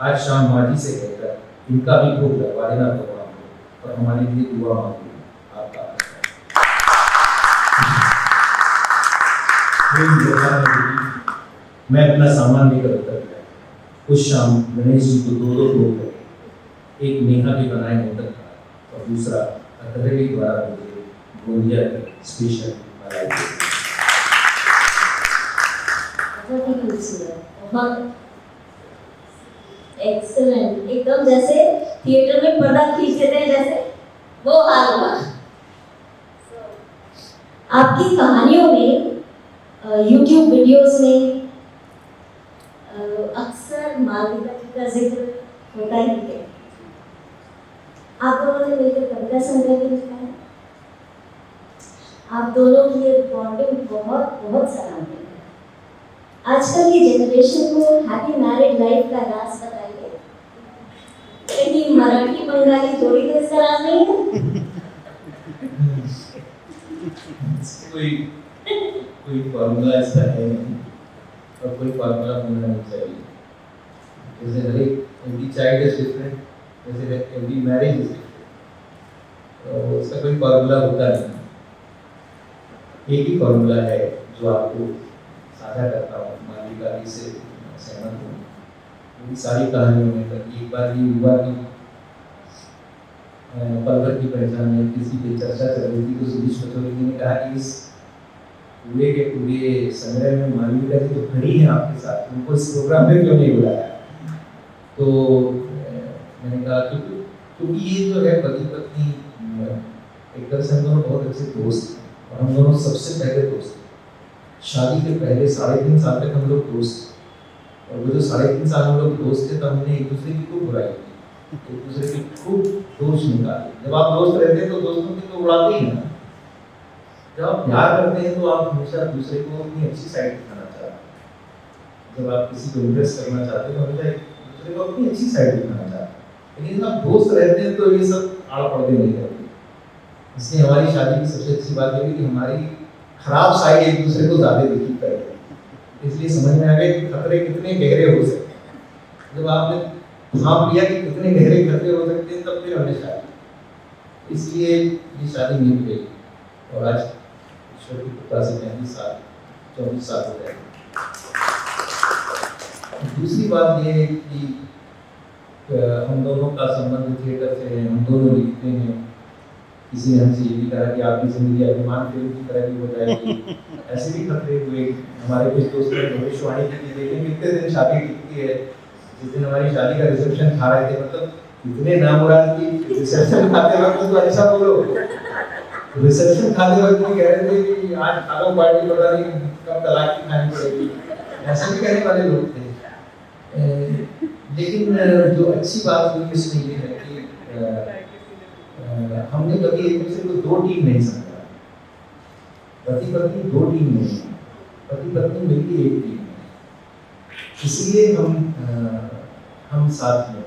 आज शाम माजी से कहकर इनका भी भोग लगवा देना भगवान को और हमारे लिए दुआ मांगो। आपका मैं अपना सामान लेकर उतर गया। उस शाम गणेश जी को 2 भोग लगे। एक नेहा के बनाए मोदक था और दूसरा अतरली द्वारा भेजे गोंदिया के स्पेशल मलाई। बहुत ही खूबसूरत, बहुत एक्सीलेंट, एकदम जैसे थिएटर में पर्दा खींच देते हैं जैसे वो हाल हुआ। आपकी कहानियों में YouTube वीडियोस में अक्सर मालविका जी का जिक्र होता ही है। आप दोनों ने मिलकर कविता संग्रह भी लिखा है। आप दोनों की ये बॉन्डिंग बहुत बहुत सराहनीय है। आजकल की जनरेशन को हैप्पी मैरिड लाइफ का राज बताइए। कहीं मराठी बंगाली जोड़ी तो इसका राज नहीं है? कोई फॉर्मूला इसका है नहीं और कोई फॉर्मूला होना नहीं चाहिए। जैसे हर एक एवरी चाइल्ड इज डिफरेंट, जैसे एवरी मैरिज इज डिफरेंट, तो उसका कोई फॉर्मूला होता नहीं। एक ही फॉर्मूला है जो आपको साझा करता हूँ मालविका जी से सहमत हूँ। क्योंकि सारी कहानियों में एक बार ये हुआ कि पलवर की पहचान में किसी पे चर्चा चल रही थी तो सुरेश पचौरी जी ने कहा कि इस पूरे के पूरे संग्रह में मालविका जी तो खड़ी हैं आपके साथ, उनको इस प्रोग्राम में क्यों नहीं बुलाया? तो मैंने कहा क्योंकि ये जो है पति पत्नी एक तरह से हम दोनों बहुत अच्छे दोस्त हैं और हम दोनों सबसे पहले दोस्त हैं। शादी के पहले 3.5 साल तक हम लोग दोस्त थे और वो जो 3.5 साल हम लोग दोस्त थे तब हमने एक दूसरे की खूब बुराई की, एक दूसरे के खूब दोष निकाले। जब आप दोस्त रहते हैं तो दोस्तों की तो उड़ाते ही ना। जब आप प्यार करते हैं तो आप हमेशा दूसरे को अपनी अच्छी साइड दिखाना चाहते हैं। जब आप किसी को इम्प्रेस करना चाहते हैं तो हमेशा एक दूसरे को अपनी अच्छी साइड दिखाना चाहते हैं। लेकिन जब आप दोस्त रहते हैं तो ये सब आड़ पर्दे नहीं करते। इसलिए हमारी शादी की सबसे अच्छी बात यह है कि हमारी खराब साइड एक दूसरे को ज़्यादा दिखी पड़े। इसलिए समझ में आ गया कि खतरे कितने गहरे हो सकते हैं। जब आपने भाप लिया कि कितने गहरे खतरे हो सकते हैं तब फिर हमने शादी। इसलिए ये शादी नहीं हुई और आज ईश्वर की कृपा से 34 साल हो गए। दूसरी बात ये है कि हम दोनों का संबंध थिएटर से है, हम दोनों लिखते हैं। किसी ने हमसे ये भी कहा कि आपकी जिंदगी अभिमान फिल्म की तरह भी हो जाएगी। ऐसे भी खतरे हुए। हमारे कुछ दोस्तों ने भविष्यवाणी की थी, लेकिन कितने दिन शादी टिकती है। जिस दिन हमारी शादी का रिसेप्शन खा रहे थे, मतलब इतने नामुराद की रिसेप्शन खाते वक्त तो अच्छा बोलो, रिसेप्शन खाते वक्त भी कह रहे थे कि आज खा लो पार्टी, पता नहीं कब तलाक की खानी पड़ेगी, ऐसे भी कहने वाले लोग थे। लेकिन जो अच्छी बात हुई इसमें ये है कि हमने कभी एक दूसरे को दो टीम नहीं समझा। पति पत्नी दो टीम नहीं, पति पत्नी मिलकर एक टीम है। इसलिए हम साथ में।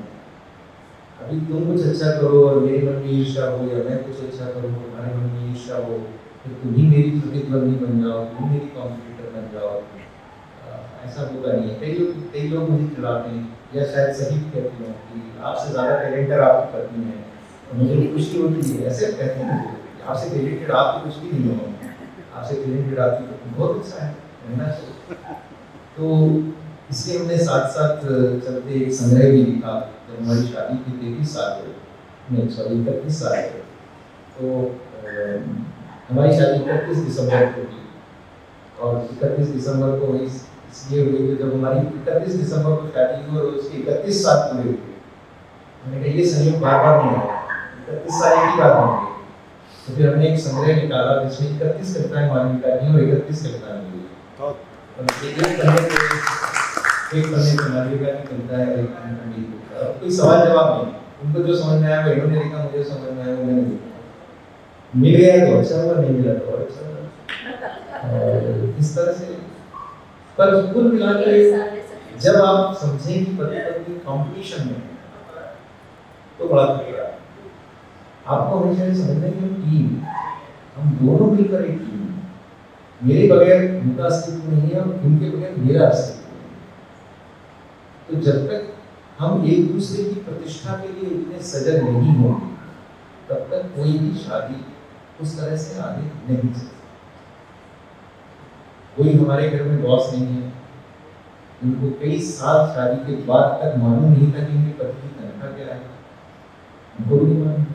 अभी तुम कुछ अच्छा करो और मेरे मन में ईर्ष्या हो, या मैं कुछ अच्छा करूँ तुम्हारे मन में ईर्ष्या हो, फिर तुम ही मेरी प्रतिद्वंदी बन जाओ, तुम मेरी कॉम्पिटिटर बन जाओ। ऐसा होगा नहीं है। कई लोग मुझे चिढ़ाते हैं या शायद सही कहते हैं कि आपसे ज़्यादा टैलेंटेड आपकी पत्नी है, मुझे भी खुशी होती है। ऐसे कहते हैं आपसे टैलेंटेड आपको कुछ भी नहीं होगा, आपसे टैलेंटेड आपकी पत्नी बहुत अच्छा है ना। तो इसलिए हमने साथ साथ चलते एक संग्रह भी लिखा। जब हमारी शादी की 33 साल हुए, नहीं सॉरी 31 साल हुए, तो हमारी शादी 31 दिसंबर को हुई और 31 दिसंबर को इसलिए हुई कि जब हमारी 31 दिसंबर को शादी हुई और उसके 31 साल पूरे हुए। मैंने कहा ये संयोग बार बार नहीं होगा, 31 साल एक ही बार होंगे। तो फिर हमने एक संग्रह निकाला जिसमें 31 कविताएं मालविका की और 31 कविताएं मिली। एक पन्ने पे मालविका की कविता है, एक पन्ने पे मेरी कविता है। कोई सवाल जवाब नहीं, उनको जो समझ में आया वो इन्होंने लिखा, मुझे समझ में आया वो मैंने लिखा। मिल गया तो अच्छा हुआ, नहीं मिला तो अच्छा हुआ। और इस तरह से पर कुल मिलाकर जब आप समझें कि पति पत्नी कॉम्पिटिशन में तो बड़ा खतरा है। आपको हमेशा समझना कि हम दोनों मिलकर एक टीम है। मेरे बगैर उनका अस्तित्व नहीं है और उनके बगैर मेरा अस्तित्व नहीं। तो जब तक हम एक दूसरे की प्रतिष्ठा के लिए इतने सजग नहीं होंगे तब तक कोई भी शादी उस तरह से आगे नहीं चलती। कोई हमारे घर में बॉस नहीं है, उनको कई साल शादी के बाद तक मालूम नहीं था कि उनके पति की तनख्वाह क्या है, उनको भी नहीं मालूम।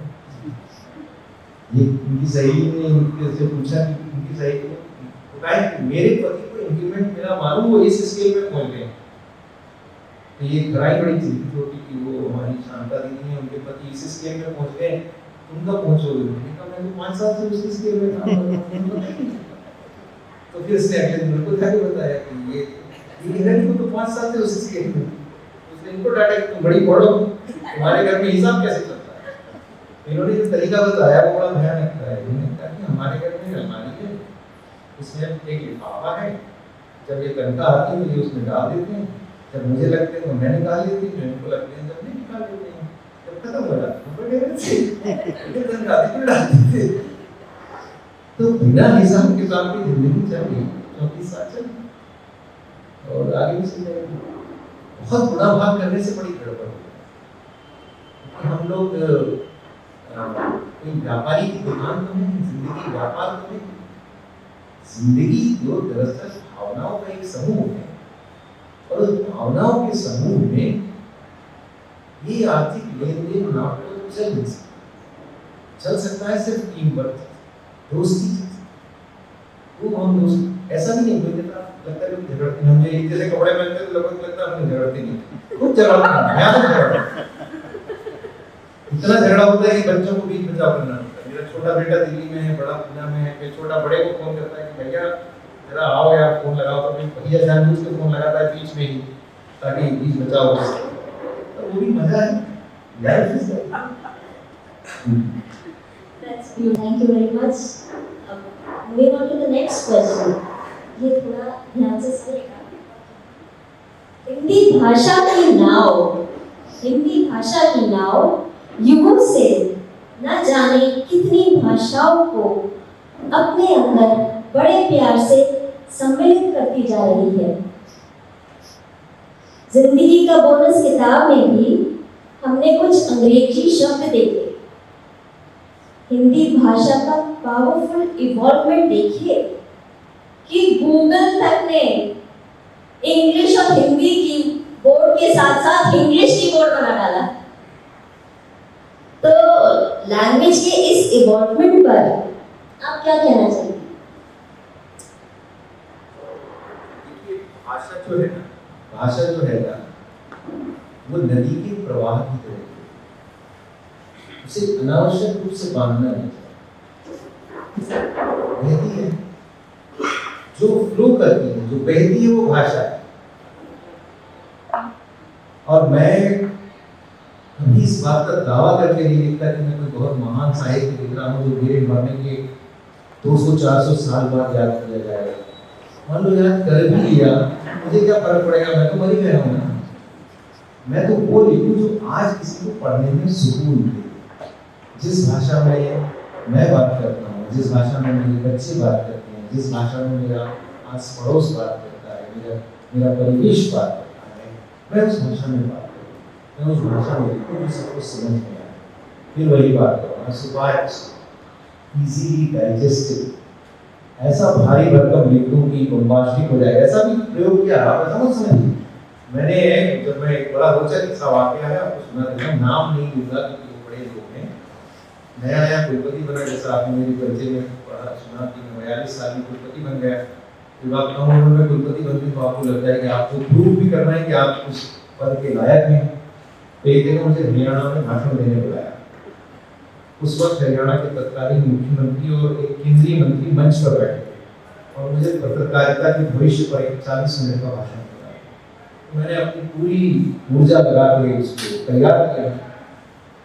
ये उनकी सहेली ने उनसे पूछा कि उनकी सहेली ने बताया कि मेरे पति को इंक्रीमेंट मिला, मालूम वो इस स्केल में पहुंच गए। तो ये बड़ी चिंतित होती कि वो हमारी शांता दीदी है, उनके पति इस स्केल में पहुंच गए, उनका पहुंचोगे। मैंने कहा मैं तो 5 साल से उस स्केल में काम कर रहा हूं। तो फिर उसने अगले दिन उनको जाके बताया कि ये हिरण को तो 5 साल से उस स्केल में। उसने इनको डांटा कि तुम बड़ी पढ़ो, तुम्हारे घर में हिसाब कैसे चलता है। इन्होंने जो तरीका बताया वो बड़ा भयानक था। इन्होंने कहा कि हमारे घर में अलमारी है, उसमें एक लिफाफा है, जब ये तनख्वाह आती है तो ये उसमें डाल देते हैं, जब मुझे लगते हैं तो मैं निकाल लेती हूँ, इनको लगते हैं जब नहीं निकाल देते हैं, जब खत्म हो जाता है तो बिना हिसाब किताब की जिंदगी चली 34 साल चली और आगे भी चल जाएगी। बहुत बुरा भाग करने से बड़ी गड़बड़ होगी। हम लोग कोई व्यापारी की दुकान तो नहीं, जिंदगी व्यापार तो नहीं। जिंदगी जो दरअसल भावनाओं का एक समूह है और उस भावनाओं के समूह में ये आर्थिक लेन देन नाम तो चल नहीं सकता। चल सकता है सिर्फ टीम वर्क, दोस्ती। वो हम दोस्त ऐसा नहीं है, कोई कहता लगता है कि झगड़ते हैं, हमें एक जैसे कपड़े पहनते तो लगभग लगता है हमें झगड़ते नहीं, खूब झगड़ते हैं, मैं तो झगड़ता इतना झगड़ा होता है कि बच्चों को बीच बचाव करना होता है। मेरा छोटा बेटा दिल्ली में है, बड़ा पूना में है, फिर छोटा बड़े को फोन करता है कि भैया जरा आओ यार फोन लगाओ, तो भैया जानबूझ के फोन लगाता है बीच में ही ताकि बीच बचाव हो सके। तो वो भी मजा है, life is That's you. Thank you very much. Moving on to the next question. ये थोड़ा ध्यान से सुनिएगा। हिंदी भाषा की नाव युगों से न जाने कितनी भाषाओं को अपने अंदर बड़े प्यार से सम्मिलित करती जा रही है। जिंदगी का बोनस किताब में भी हमने कुछ अंग्रेजी शब्द देखे। हिंदी भाषा का पावरफुल इवॉल्वमेंट देखिए कि गूगल तक ने इंग्लिश और हिंदी की बोर्ड के साथ साथ इंग्लिश कीबोर्ड बना डाला। तो लैंग्वेज के इस इवॉल्वमेंट पर आप क्या कहना चाहिए? भाषा जो है ना वो नदी के प्रवाह की तरह है, उसे अनावश्यक रूप से बांधना नहीं चाहिए। बहती है, जो फ्लो करती है, जो बहती है वो भाषा है। और मैं कभी इस बात का दावा करके नहीं लिखता कि मैं कोई बहुत महान साहित्य लिख रहा हूँ जो मेरे मरने के 200-400 साल बाद याद किया जाएगा। मान लो याद कर भी लिया, मुझे क्या फर्क पड़ेगा, मैं तो मर ही गया हूँ ना। मैं तो वो लिखूं जो आज किसी को पढ़ने में सुकून दे। जिस भाषा में मैं बात करता हूँ, जिस भाषा में मेरे बच्चे बात करते हैं, जिस भाषा में मेरा आस पड़ोस बात करता है, मेरा परिवेश बात करता है, मैं उस भाषा में बात करूँ, मैं उस भाषा में लिखूँ जो सबको समझ में आए। फिर वही बात करूँ, सुपाच इजीली डाइजेस्टेड, ऐसा भारी भरकम लिख दूँ कि बम्बास्टिक हो जाए, ऐसा भी प्रयोग किया। आप ऐसा मत समझिए। मैंने जब मैं एक बड़ा रोचक किस्सा वाकया है आपको सुना देता हूँ, नाम नहीं दूंगा क्योंकि वो बड़े लोग हैं। नया कुलपति बना, जैसा आपने मेरी परिचय में पढ़ा सुना कि मैं 42 साल में कुलपति बन गया। जब आप कम उम्र में कुलपति बनते तो आपको लगता है कि आपको प्रूव भी करना है कि आप उस पद के लायक हैं। तो एक दिन मुझे हरियाणा में भाषण देने बुलाया। उस वक्त हरियाणा के तत्कालीन मुख्यमंत्री और एक केंद्रीय मंत्री मंच पर बैठे थे और मुझे पत्रकारिता के भविष्य पर एक 40 मिनट का भाषण दिया। तो मैंने अपनी पूरी ऊर्जा लगा के उसको तैयार किया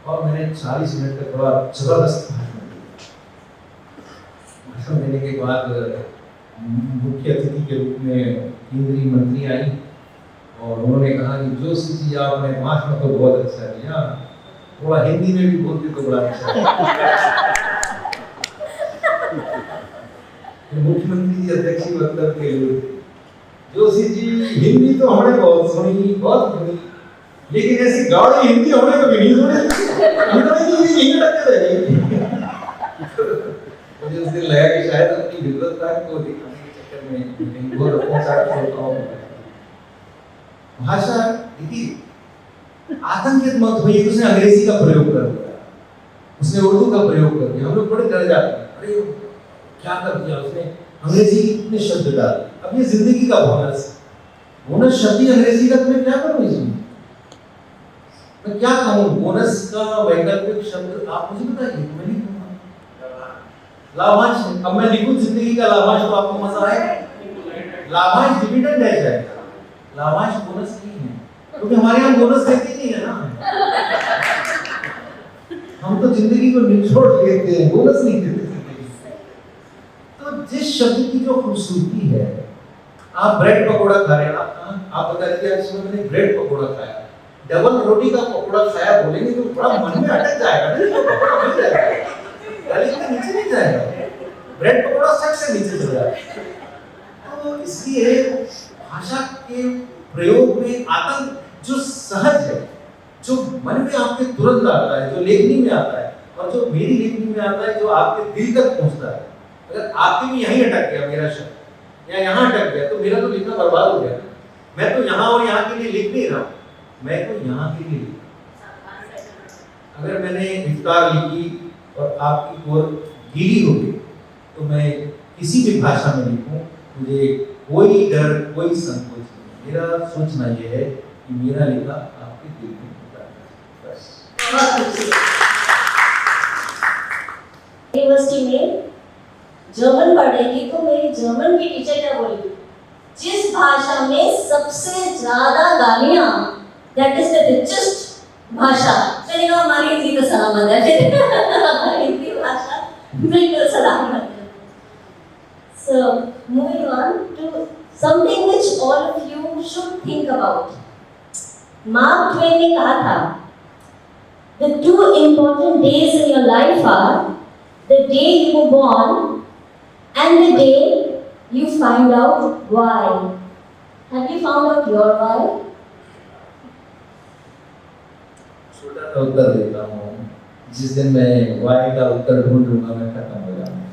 और मैंने 40 मिनट तक बड़ा जबरदस्त भाषण दिया। भाषण देने के बाद मुख्य अतिथि के रूप में केंद्रीय मंत्री आई और उन्होंने कहा कि जोशी जी आपने भाषण तो बहुत अच्छा दिया, थोड़ा हिंदी में भी बोलते तो बड़ा अच्छा मुख्यमंत्री जी अध्यक्ष वक्तव्य के लिए जोशी जी हिंदी तो हमने बहुत सुनी, बहुत सुनी, लेकिन ऐसी गाढ़ी हिंदी हमने कभी नहीं सुनी। मुझे उस दिन लगा कि शायद अपनी विद्वत्ता को दिखाने के चक्कर में कहीं बहुत अपने साथ छोड़ता हूँ। भाषा देखिए आतंकित मत हुई, उसने अंग्रेजी का प्रयोग कर दिया, उसने उर्दू का प्रयोग कर दिया। हम लोग बड़े डर जाते हैं, अरे क्या कर दिया उसने, अंग्रेजी के कितने शब्द डाल। अब ये जिंदगी का बोनस है, बोनस शब्द ही अंग्रेजी का, तुम्हें क्या करूं इसमें, मैं क्या कहूं। बोनस का वैकल्पिक शब्द आप मुझे बताइए, मैं नहीं कहूंगा। लाभांश, अब मैं लिखूं जिंदगी का लाभांश तो आपको मजा आएगा। लाभांश डिविडेंड है शायद, लाभांश बोनस नहीं है, क्योंकि हमारे यहाँ बोनस देते नहीं है ना। हम तो जिंदगी को निचोड़ लेते हैं, बोनस नहीं देते जिंदगी से। तो जिस शब्द की जो खूबसूरती है, आप ब्रेड पकोड़ा खा रहे हैं, आप बता दीजिए आज सुबह मैंने ब्रेड पकोड़ा खाया, डबल रोटी का पकोड़ा खाया बोलेंगे तो बड़ा मन में अटक जाएगा ना, तो पकोड़ा मिल जाएगा, गले के नीचे नहीं जाएगा, ब्रेड पकोड़ा सच से नीचे चला जाएगा। तो इसलिए भाषा के प्रयोग में आतंक जो सहज है, जो मन में आपके तुरंत आता है, जो लेखनी में आता है और जो मेरी लेखनी में आता है, जो आपके दिल तक पहुंचता है। अगर आपके भी यहीं अटक गया मेरा शब्द या यहाँ अटक गया तो मेरा तो लिखना बर्बाद हो गया। मैं तो यहाँ और यहाँ के लिए लिख नहीं रहा हूँ, मैं तो यहाँ के लिए लिख रहा हूँ। अगर मैंने इफ्तार लिखी और आपकी ओर गीली हो गई तो मैं किसी भी भाषा में लिखूं, मुझे कोई डर कोई संकोच नहीं। मेरा सोचना यह है कि मेरा लिखा आपके दिल में उतरना है, बस। यूनिवर्सिटी में जर्मन पढ़ेगी तो मेरी जर्मन की टीचर क्या बोलेगी, जिस भाषा में सबसे ज्यादा गालियां, दैट इज द रिचेस्ट भाषा, मैंने कहा हमारी हिंदी तो सलामत है, फिर हमारी हिंदी भाषा बिल्कुल सलामत है। So moving on to something which all of you should think about. Mark Twain ने कहा था, the two important days in your life are the day you were born and the day you find out why. Have you found out your why? छोटा सा उत्तर देता हूँ, जिस दिन मैं वाई का उत्तर ढूंढ लूंगा मैं खत्म हो जाऊंगा।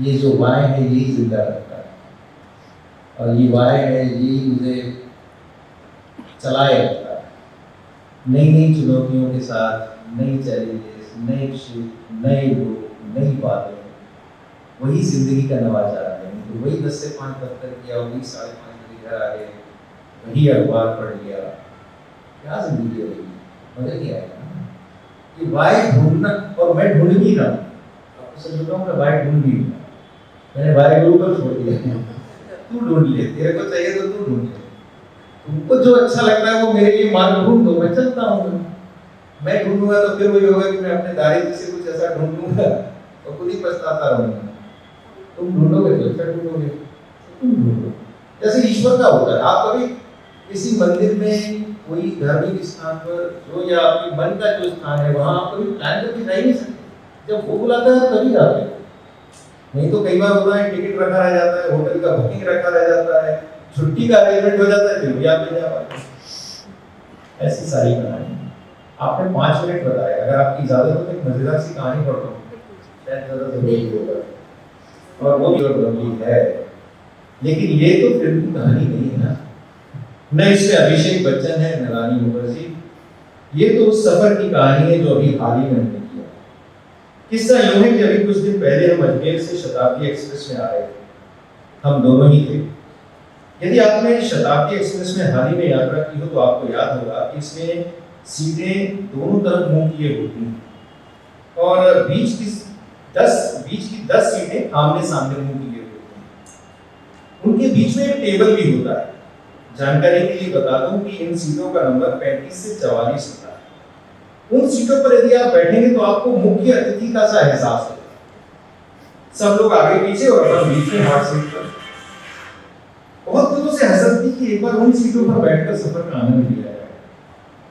ये जो वाई है यही जिंदा रखता है, और ये वाई है यही मुझे चलाए रखता है। नई नई चुनौतियों के साथ, नई चैलेंजेस, नए शिफ्ट, नए लोग, नई बातें, वही जिंदगी का नवाचार है। तो वही 10 से 5 दफ्तर किया, वही 5:30 बजे घर आ गए, वही अखबार पढ़ लिया, क्या जिंदगी रहेगी? मजा नहीं आएगा ना। ये वाई ढूंढना, और मैं ढूंढ भी रहा हूँ, आपको सच बताऊँ मैं वाई ढूंढ भी रहा हूँ। मैंने वाई के ऊपर छोड़ दिया, तू ढूंढ ले, तेरे को चाहिए तो तू ढूंढ ले, तुमको जो अच्छा लगता है वो मेरे लिए मार्ग ढूंढ दो, मैं चलता हूँ। मैं ढूंढूंगा तो फिर वही होगा कि मैं अपने दारिद्र्य से कुछ ऐसा ढूंढूंगा और खुद ही पछताता रहूंगा। तुम ढूंढोगे तो क्या ढूंढोगे? तुम ढूंढो, जैसे ईश्वर का होता है। आप कभी किसी मंदिर में, कोई धार्मिक स्थान पर, जो या आपके मन का जो स्थान है, वहां आप कभी प्लान करके जा ही नहीं सकते। जब वो बुलाता है तभी जाते हैं, नहीं तो कई बार होता है टिकट रखा रह जाता है, होटल का बुकिंग रखा रह जाता है, छुट्टी का अरेंजमेंट हो जाता है, फिर भी आप नहीं जा पाते। ऐसी सारी कहानी आपने 5 मिनट बताया। अगर आपकी इजाजत हो तो एक मजेदार सी कहानी पढ़ता हूँ, शायद ज़्यादा ज़रूरी होगा, और वो भी गंभीर है, लेकिन ये तो फिल्म की कहानी नहीं है ना। न इसमें अभिषेक बच्चन है, न रानी मुखर्जी। ये तो उस सफर की कहानी है जो अभी हाल ही में हमने किया। किस्सा यूं है कि अभी कुछ दिन पहले हम अजमेर से शताब्दी एक्सप्रेस में आ रहे थे, हम दोनों ही थे। यदि आपने शताब्दी एक्सप्रेस में हाल ही में यात्रा की हो तो आपको याद होगा कि इसमें सीटें दोनों तरफ मुंह किए होती हैं, और बीच की 10 सीटें आमने सामने मुंह किए होती हैं। उनके बीच में एक टेबल भी होता है। जानकारी के लिए बता दूं कि इन सीटों का नंबर 35 से 44 होता है। उन सीटों पर यदि आप बैठेंगे तो आपको मुख्य अतिथि का सा एहसास होगा। सब लोग आगे पीछे और अपन बीच में हॉट सीट पर। बहुत दिनों से हसरत थी कि एक बार उन सीटों पर बैठकर सफर का आनंद लिया जाए।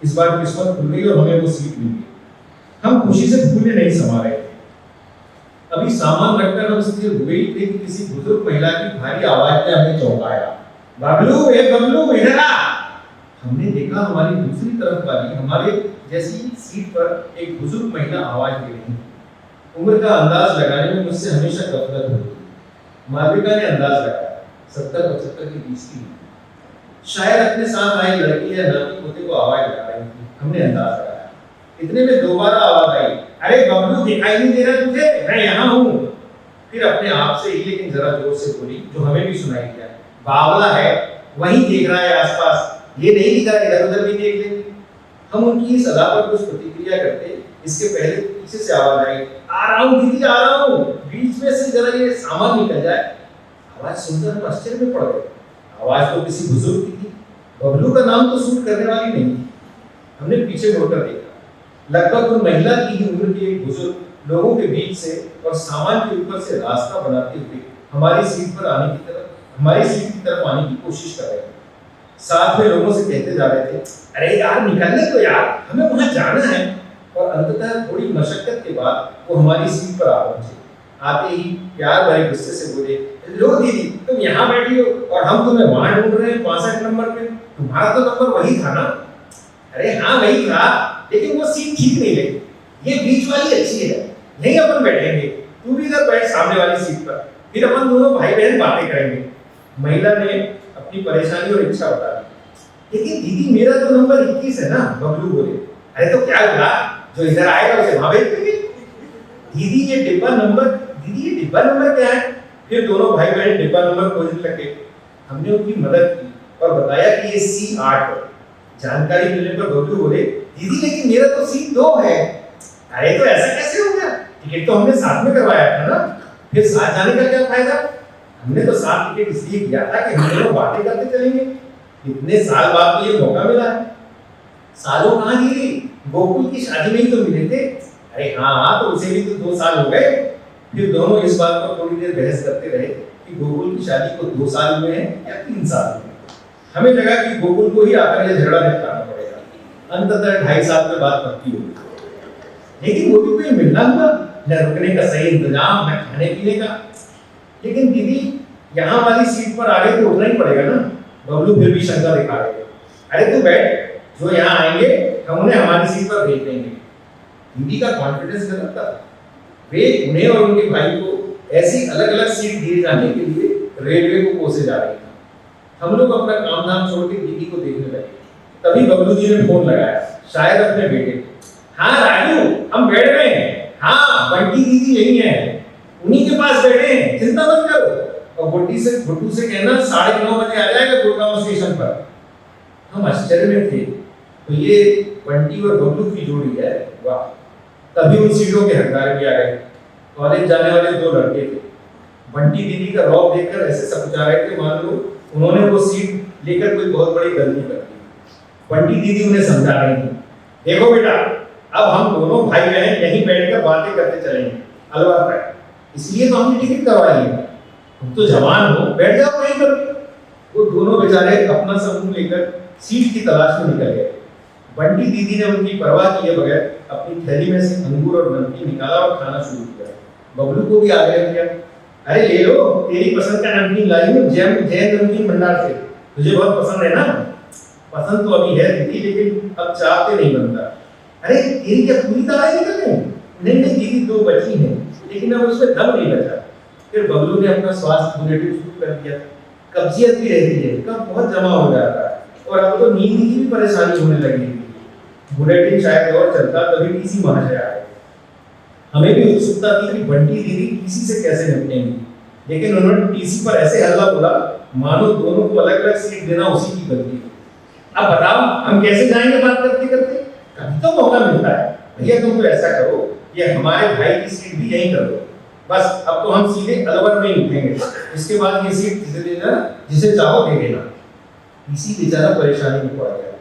इस बार किस्मत खुल गई और हमें वो सीट मिल गई। हम खुशी से फूले नहीं समा रहे थे। अभी सामान रखकर हम स्थिर हुए ही थे कि किसी बुजुर्ग महिला की भारी आवाज ने हमें चौंकाया। बबलू, ए बबलू, इधर आ। हमने देखा हमारी दूसरी तरफ वाली, हमारे जैसी सीट पर एक बुजुर्ग महिला आवाज दे रही। उम्र का अंदाज लगाने में मुझसे हमेशा गफलत होती। मालविका ने अंदाज लगाया, 70-75 के बीच की। शायद अपने साथ आई लड़की या नाती पोते को आवाज लगा रही थी। हमने अंदाज लगाया। इतने में दोबारा आवाज आई, अरे बबलू, दिखाई नहीं दे रहा तुझे? मैं यहाँ हूँ। फिर अपने आप से ही, लेकिन जरा जोर से बोली, जो हमें भी सुनाई दिया, बावला है, वहीं देख रहा है आसपास, ये नहीं दिख रहा, इधर उधर भी देख ले। हम उनकी इस अदा पर कुछ प्रतिक्रिया करते, इसके पहले पीछे से आवाज आई, आ रहा हूँ दीदी, आ रहा हूँ, बीच में से जरा ये सामान निकल जाए। आवाज सुनकर हम आश्चर्य में पड़ गए। आवाज तो किसी बुजुर्ग की थी। बबलू का नाम तो सूट करने वाली नहीं थी। हमने पीछे मुड़कर देखा। लगभग उन महिला की ही उम्र की एक बुजुर्ग लोगों के बीच से और सामान के ऊपर से रास्ता बनाते हुए हमारी सीट की तरफ आने की कोशिश कर रहे थे। साथ में लोगों से कहते जा रहे थे, अरे यार निकलने को यार, हमें वहां जाना है। और अंततः थोड़ी मशक्कत के बाद वो हमारी सीट पर आ पहुंचे। आते ही प्यार भरे गुस्से से बोले, लो दीदी, तुम यहाँ बैठी हो और हम तुम्हें वहां ढूंढ रहे हैं 65 नंबर पे। तुम्हारा तो नंबर वही था ना? अरे हाँ वही था, लेकिन वो सीट ठीक नहीं लगी। ये बीच वाली अच्छी है, यहीं अपन बैठेंगे, तू भी इधर बैठ सामने वाली सीट पर, फिर अपन दोनों भाई बहन बातें करेंगे। महिला ने अपनी परेशानी और इच्छा बता दी। लेकिन दीदी मेरा तो नंबर 21 है ना, बबलू बोले। अरे तो क्या हुआ, जो इधर आएगा उसे वहां भेज देंगे। दीदी ये डिब्बा नंबर क्या है? फिर दोनों भाई बहन डिब्बा नंबर खोजने लगे। हमने उनकी मदद की और बताया कि ये C8 है। जानकारी मिलने पर बबलू बोले, दीदी लेकिन मेरा तो C2 है। अरे तो ऐसा कैसे हो गया? टिकट तो हमने साथ में करवाया था ना, फिर साथ जाने का क्या फायदा? हमने तो साथ टिकट इसलिए किया था कि हम दोनों बातें करते चलेंगे। इतने साल बाद तो ये मौका मिला है। सालों कहाँ दीदी, गोकुल की शादी में ही तो मिले थे। अरे हाँ, तो उसे भी तो 2 साल हो गए। फिर दोनों इस बात पर थोड़ी देर बहस करते रहे कि गोकुल की शादी को 2 साल हुए हैं या 3 साल हुए हैं। हमें लगा कि गोकुल को ही आकर ये झगड़ा निपटाना पड़ेगा। अंततः 2.5 साल में बात पक्की हो गई। लेकिन वो भी कोई मिलना हुआ, न रुकने का सही इंतजाम, न खाने पीने का। लेकिन दीदी यहाँ वाली सीट पर आगे तो उठना ही पड़ेगा ना। बबलू फिर भी शंका दिखा रहे। अरे तू बैठ, जो यहाँ आएंगे हम उन्हें हमारी सीट पर भेज देंगे। दीदी का कॉन्फिडेंस गलत था। वे उन्हें और उनके भाई को ऐसी अलग अलग सीट दिए जाने के लिए रेलवे को कोसे जा रही थी। हम लोग अपना काम धाम छोड़ के दीदी को देखने लगे। तभी बबलू जी ने फोन लगाया, शायद अपने बेटे को। हाँ राजू, हम बैठ गए हैं। हाँ, बंटी दीदी यही है, उन्हीं के पास बैठे हैं, चिंता मत करो। और गुड्डू से कहना 9:30 बजे आ जाएगा गुड़गांव स्टेशन पर। हम आश्चर्य में थे, तो ये बंटी और बबलू की जोड़ी है, वाह। तभी उन सीटों के हकदार भी आ गए। कॉलेज जाने वाले 2 लड़के थे। बंटी दीदी का रौब देखकर ऐसे सकुचा रहे थे मान लो उन्होंने वो सीट लेकर कोई बहुत बड़ी गलती कर दी। बंटी दीदी उन्हें समझा रही थी, देखो बेटा, अब हम दोनों भाई बहन यहीं बैठकर बातें करते चलेंगे, अलवर तक। इसलिए तो हमने टिकट करवाई है। तुम तो जवान हो, बैठ जाओ कहीं पर। वो दोनों बेचारे अपना समूह लेकर सीट की तलाश में निकल गए। बंटी दीदी ने उनकी परवाह किए बगैर अपनी थैली में से अंगूर और नमकीन निकाला और खाना शुरू किया। बबलू को भी आग्रह किया, अरे ले लो, तेरी पसंद का नमकीन लाई हूँ, जैन नमकीन भंडार से, तुझे बहुत पसंद है ना। पसंद तो अभी है दीदी, लेकिन अब चाहते नहीं बनता। अरे तेरी क्या पूरी दालें निकल गई? नहीं दीदी, 2 बची हैं, लेकिन अब उसमें दम नहीं बचा। फिर बबलू ने अपना स्वास्थ्य बुलेटिन शुरू कर दिया। कब्जियत भी रहती है, कब बहुत जमा हो जाता है, और अब तो नींद की भी परेशानी होने लगी। बुलेटिन शायद और चलता, तभी टीसी महाशय आए। हमें भी उत्सुकता थी कि बंटी दीदी टीसी से कैसे निपटेंगी, लेकिन उन्होंने टीसी पर ऐसे हल्ला बोला मानो दोनों को अलग अलग सीट देना उसी की गलती है। अब बताओ हम कैसे जाएंगे बात करते करते? कभी तो मौका मिलता है। भैया तुम तो ऐसा करो, ये हमारे भाई की सीट भी यहीं कर दो, बस अब तो हम सीधे अलवर में ही उठेंगे। इसके बाद ये सीट जिसे देना, जिसे चाहो दे देना। टीसी बेचारा परेशानी में पड़ गया।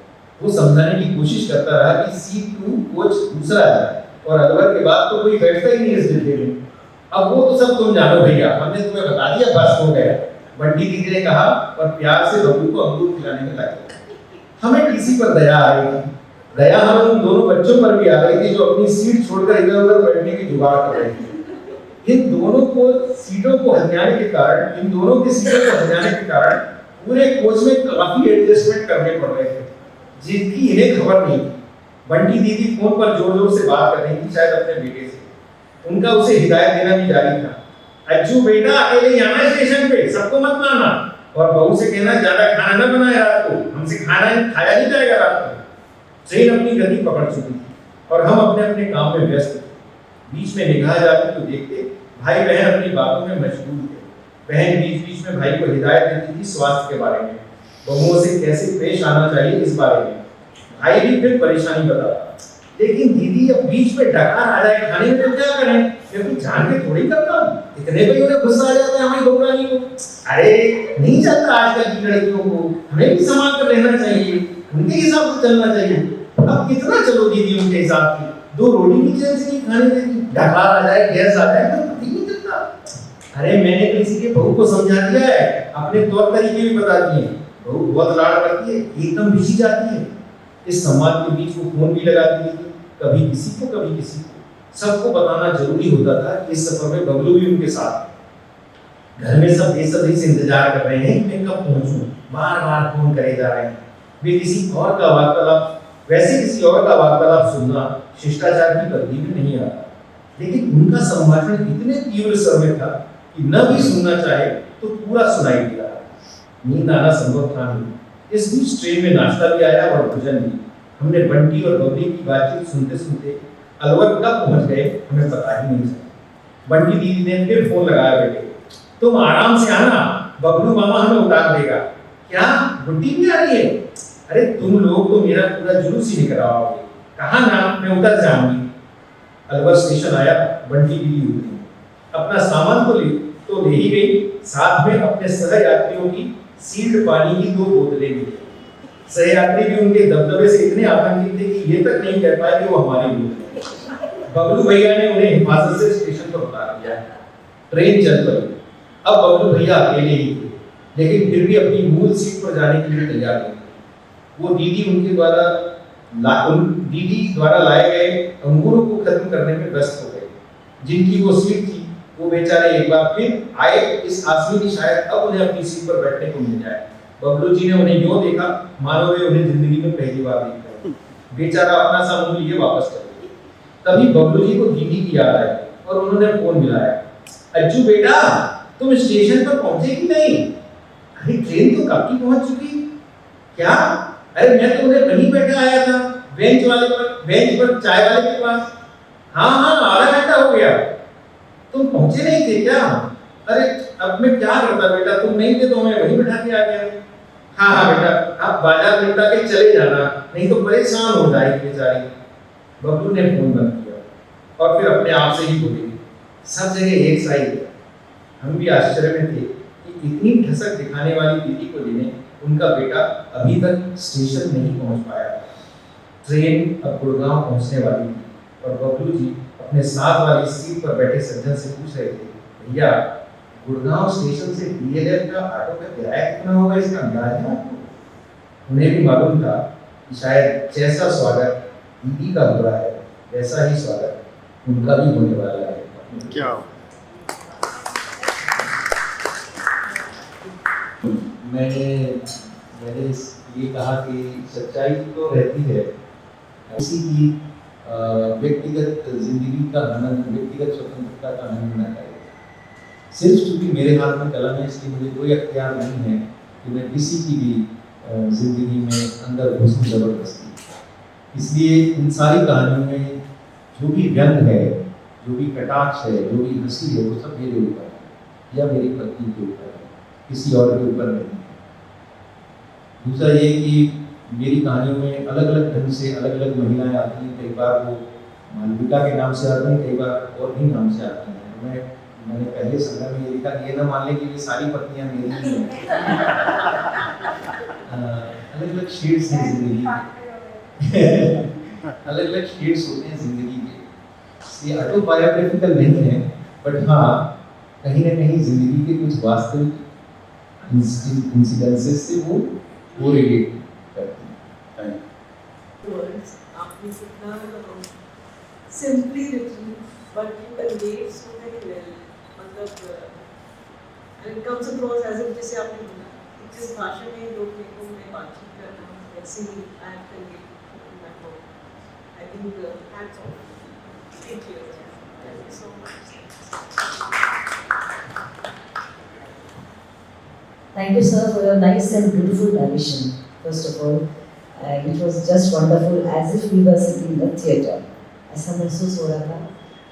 वो समझाने की कोशिश करता रहा कि C2 कोच दूसरा है और अलवर के बाद तो कोई बैठता ही नहीं इस डिब्बे में। अब वो तो सब तुम जानो भैया, हमने तुम्हें बता दिया, बस हो गया। बंटी दीदी ने कहा और प्यार से बबलू को अंगूर खिलाने में लगे। हमें टीसी पर दया आ रही थी। दया हम उन दोनों बच्चों पर भी आ रही थी जो अपनी सीट छोड़कर इधर उधर बैठने की जुगाड़ कर रहे थे। इन दोनों की सीटों को हथियाने के कारण पूरे कोच में काफी एडजस्टमेंट करने पड़ रहे थे, जिनकी इन्हें खबर नहीं थी। बंटी दीदी फोन पर जोर जोर से बात कर रही थी, शायद अपने बेटे से। उनका उसे हिदायत देना भी जारी था, अच्छू बेटा अकेले जाना स्टेशन पे, सबको मत लाना, और बहू से कहना ज्यादा खाना न बनाए रात को, हमसे खाया नहीं जाएगा रात को। ट्रेन अपनी गति पकड़ चुकी थी और हम अपने अपने काम में व्यस्त थे। बीच में निगाह जाती तो देखते भाई बहन अपनी बातों में मशगूल थे। बहन बीच बीच में भाई को हिदायत देती थी स्वास्थ्य के बारे में, बहुओं से कैसे पेश आना चाहिए इस बारे में। भाई भी फिर परेशानी बताता, लेकिन दीदी अब बीच में डकार आ जाए खाने में तो क्या करें, क्योंकि जान के थोड़ी करता हूँ। इतने पे उन्हें गुस्सा आ जाता है हमारी बहूरानी को। अरे नहीं चलता आजकल की लड़कियों को, हमें भी संभाल कर रहना चाहिए, उनके हिसाब से चलना चाहिए। अब कितना चलो दीदी उनके हिसाब से, 2 रोटी भी चैन से नहीं खाने देती, डकार आ जाए, गैस आ जाए तो पता नहीं चलता। अरे मैंने किसी के बहू को समझा दिया है, अपने तौर तरीके भी बता दिए। बहू बहुत लाड़ करती है, एकदम बिछी जाती है। इस संवाद के बीच वो फोन भी लगा दी थी, कभी किसी को कभी किसी को। सबको बताना जरूरी होता था कि इस सफर में बबलू भी उनके साथ। घर में सब बेसब्री से इंतजार कर रहे हैं कि मैं कब पहुंचूं, बार बार फोन करे जा रहे हैं। वे किसी और का वार्तालाप सुनना शिष्टाचार की पद्धति में नहीं आता, लेकिन उनका संभाषण इतने तीव्र स्वर में था कि न भी सुनना चाहे तो पूरा सुनाई दिया। नींद आना संभव था नहीं। इस बीच ट्रेन में नाश्ता भी आया और भोजन भी। हमने बंटी और बबली की बातचीत सुनते सुनते अलवर कब पहुंच गए हमें पता ही नहीं चला। बंटी दीदी ने फिर फोन लगाया, बेटे तुम आराम से आना, बबलू मामा हमें उतार देगा। क्या गुड्डी भी आ रही है? अरे तुम लोग तो मेरा पूरा जुलूस ही निकल आओगे। कहा ना मैं उतर जाऊंगी। अलवर स्टेशन आया, बंटी दीदी उतरी। अपना सामान तो ले ही गई, साथ में अपने सह यात्रियों की सील्ड पानी की 2 बोतलें भी। सहयात्री भी उनके दबदबे से इतने आतंकित थे कि ये तक नहीं कह पाए कि वो हमारे लोग हैं। बबलू भैया ने उन्हें हिफाजत से स्टेशन पर उतार दिया। ट्रेन चल पड़ी। अब बबलू भैया अकेले ही थे, लेकिन फिर भी अपनी मूल सीट पर जाने के लिए तैयार नहीं थे। वो दीदी द्वारा लाए गए अंगूरों को खत्म करने में व्यस्त हो गए। जिनकी वो सीट थी, वो बेचारे एक बार फिर आए, इस आस में कि शायद अब उन्हें अपनी सीट पर बैठने को मिल जाए। बबलू जी ने उन्हें यूं देखा मानो वे उन्हें जिंदगी में पहली बार देख रहे हैं। बेचारा अपना सा मुंह लिए वापस चल गए। तभी बबलू जी को दीदी की याद आई और उन्होंने फोन मिलाया। अज्जू बेटा, तुम स्टेशन पर पहुंचे कि नहीं? अरे ट्रेन तो कब की पहुंच चुकी। क्या? अरे मैं तो उन्हें वहीं बैठा आया था, बेंच पर चाय वाले के पास। हाँ आधा घंटा हो गया। तुम पहुंचे नहीं थे क्या? अरे अब मैं क्या करता बेटा, तुम नहीं थे तो मैं वहीं बैठा के आ गया। हाँ बेटा, आप बाजार निपटा के चले जाना, नहीं तो परेशान हो जाएगी बेचारी। बबलू ने फोन बंद किया और फिर अपने आप से ही बोली, सब जगह एक सा ही है। हम भी आश्चर्य में थे कि इतनी ठसक दिखाने वाली दीदी को लेने उनका बेटा अभी तक स्टेशन नहीं पहुंच पाया। ट्रेन अब गुड़गांव पहुंचने वाली थी और बबलू जी अपने साथ वाली सीट पर बैठे सज्जन से पूछ रहे थे, भैया गुड़गांव स्टेशन से डीएलएफ का ऑटो का किराया कितना होगा, इसका अंदाजा है आपको? उन्हें भी मालूम था कि शायद जैसा स्वागत दीदी का हो रहा है वैसा ही स्वागत उनका भी होने वाला है। क्या मैंने ये कहा कि सच्चाई तो रहती है, किसी की व्यक्तिगत जिंदगी का आनंद, व्यक्तिगत स्वतंत्रता का आनंद न करें। सिर्फ चूंकि मेरे हाथ में कलम है इसलिए मुझे कोई अख्तियार नहीं है कि मैं किसी की भी जिंदगी में अंदर घुसूं जबरदस्ती। इसलिए इन सारी कहानियों में जो भी व्यंग है, जो भी कटाक्ष है, जो भी हंसी है, वो सब मेरे ऊपर है या मेरी पत्नी के ऊपर है, किसी और के ऊपर नहीं। दूसरा ये कि मेरी कहानियों में अलग अलग ढंग से अलग अलग महिलाएं आती हैं। कई बार वो मालविका के नाम से आती हैं, कई बार और भी नाम से आती हैं। मैंने पहले संग्रह में ये लिखा कि ये ना मान लें कि ये सारी पत्नियां मेरी ही हैं। अलग अलग शेड्स हैं जिंदगी के, अलग अलग शेड्स होते हैं जिंदगी के। ये ऑटोबायोग्राफिकल नहीं है, बट हाँ कहीं ना कहीं जिंदगी के कुछ वास्तविक इंसिडेंसेस से वो रिलेट करती हैं। Words आपने कितना simply written, but you convey it so very well. मतलब and it comes across as if जैसे आपने बोला जिस भाषा में लोग देखो मैं बातचीत कर रहा हूँ वैसे ही I have conveyed in my book. I think hats off. Thank you. Thank you so much. Thank you, sir, for your nice and beautiful narration. First of all, it was just wonderful, as if we were sitting in the theatre. ऐसा महसूस हो रहा था।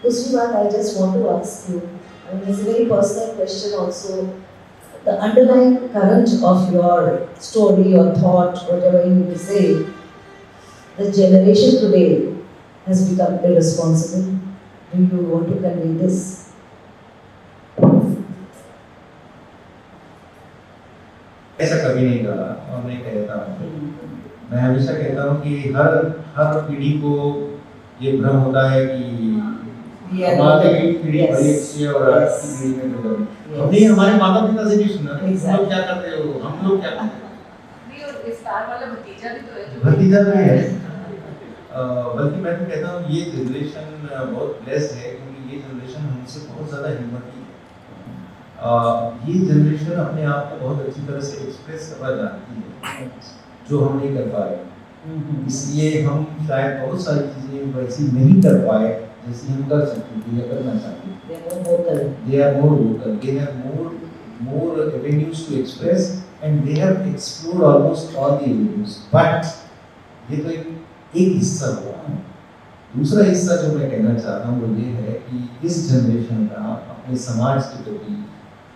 दूसरी बात, I just want to ask you, I mean, it's a very personal question also. The underlying current of your story or thought, whatever you will say, the generation today has become irresponsible. Do you want to convey this? ऐसा कभी नहीं कहा और नहीं कहता हूँ। मैं हमेशा कहता हूँ कि हर पीढ़ी को ये भ्रम होता है कि हमारी पीढ़ी बड़ी अच्छी है और आज की पीढ़ी में लोग हमने हमारे माता पिता से भी सुना है हम लोग क्या करते हो, हम लोग क्या करते हैं। नहीं, और स्टार वाला भतीजा भी तो है। भतीजा भी है। बल्कि मैं तो कहता हूँ ये जनरेशन बहुत ब्लेस्ड है क्योंकि ये जनरेशन हमसे बहुत ज़्यादा हिम्मती है। ये जनरेशन अपने आप को बहुत अच्छी तरह से एक्सप्रेस करना जानती है जो हम नहीं कर पाए। इसलिए हम शायद बहुत सारी चीज़ें वैसी नहीं कर पाए जैसी हम कर सकते थे या करना चाहते थे। They are more vocal. They have more avenues to express and they have explored almost all the avenues. But ये तो एक हिस्सा हुआ। दूसरा हिस्सा जो मैं कहना चाहता हूँ वो ये है कि इस जनरेशन का अपने समाज के प्रति,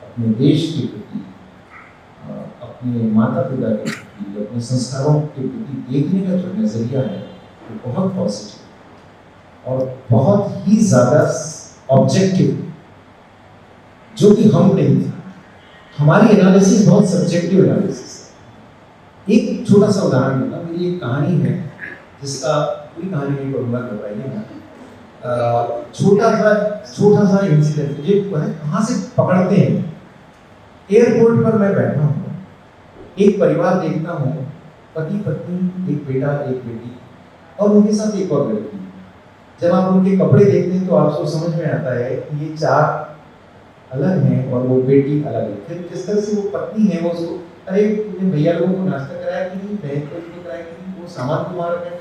अपने देश के प्रति, अपने माता पिता के प्रति, अपने संस्कारों के प्रति देखने का जो नजरिया है वो बहुत पॉजिटिव और बहुत ही ज़्यादा ऑब्जेक्टिव, जो कि हम नहीं था। हमारी एनालिसिस बहुत सब्जेक्टिव एनालिसिस है। एक छोटा सा उदाहरण दूंगा। मेरी एक कहानी है जिसका पूरी कहानी नहीं पढ़ूंगा, घबराइएगा। छोटा सा इंसिडेंट ये कहाँ से पकड़ते हैं। एयरपोर्ट पर मैं बैठा हूँ, एक परिवार देखता हूँ, पति पत्नी, एक बेटा एक बेटी और उनके साथ एक और लड़की। जब आप उनके कपड़े देखते हैं तो आपको समझ में आता है कि ये चार अलग हैं और वो बेटी अलग है। फिर जिस तरह से वो पत्नी है वो उसको, अरे तुमने भैया लोगों को नाश्ता कराया कि नहीं, बहन को इसको कराया कि नहीं, वो सामान को वहाँ रखा है,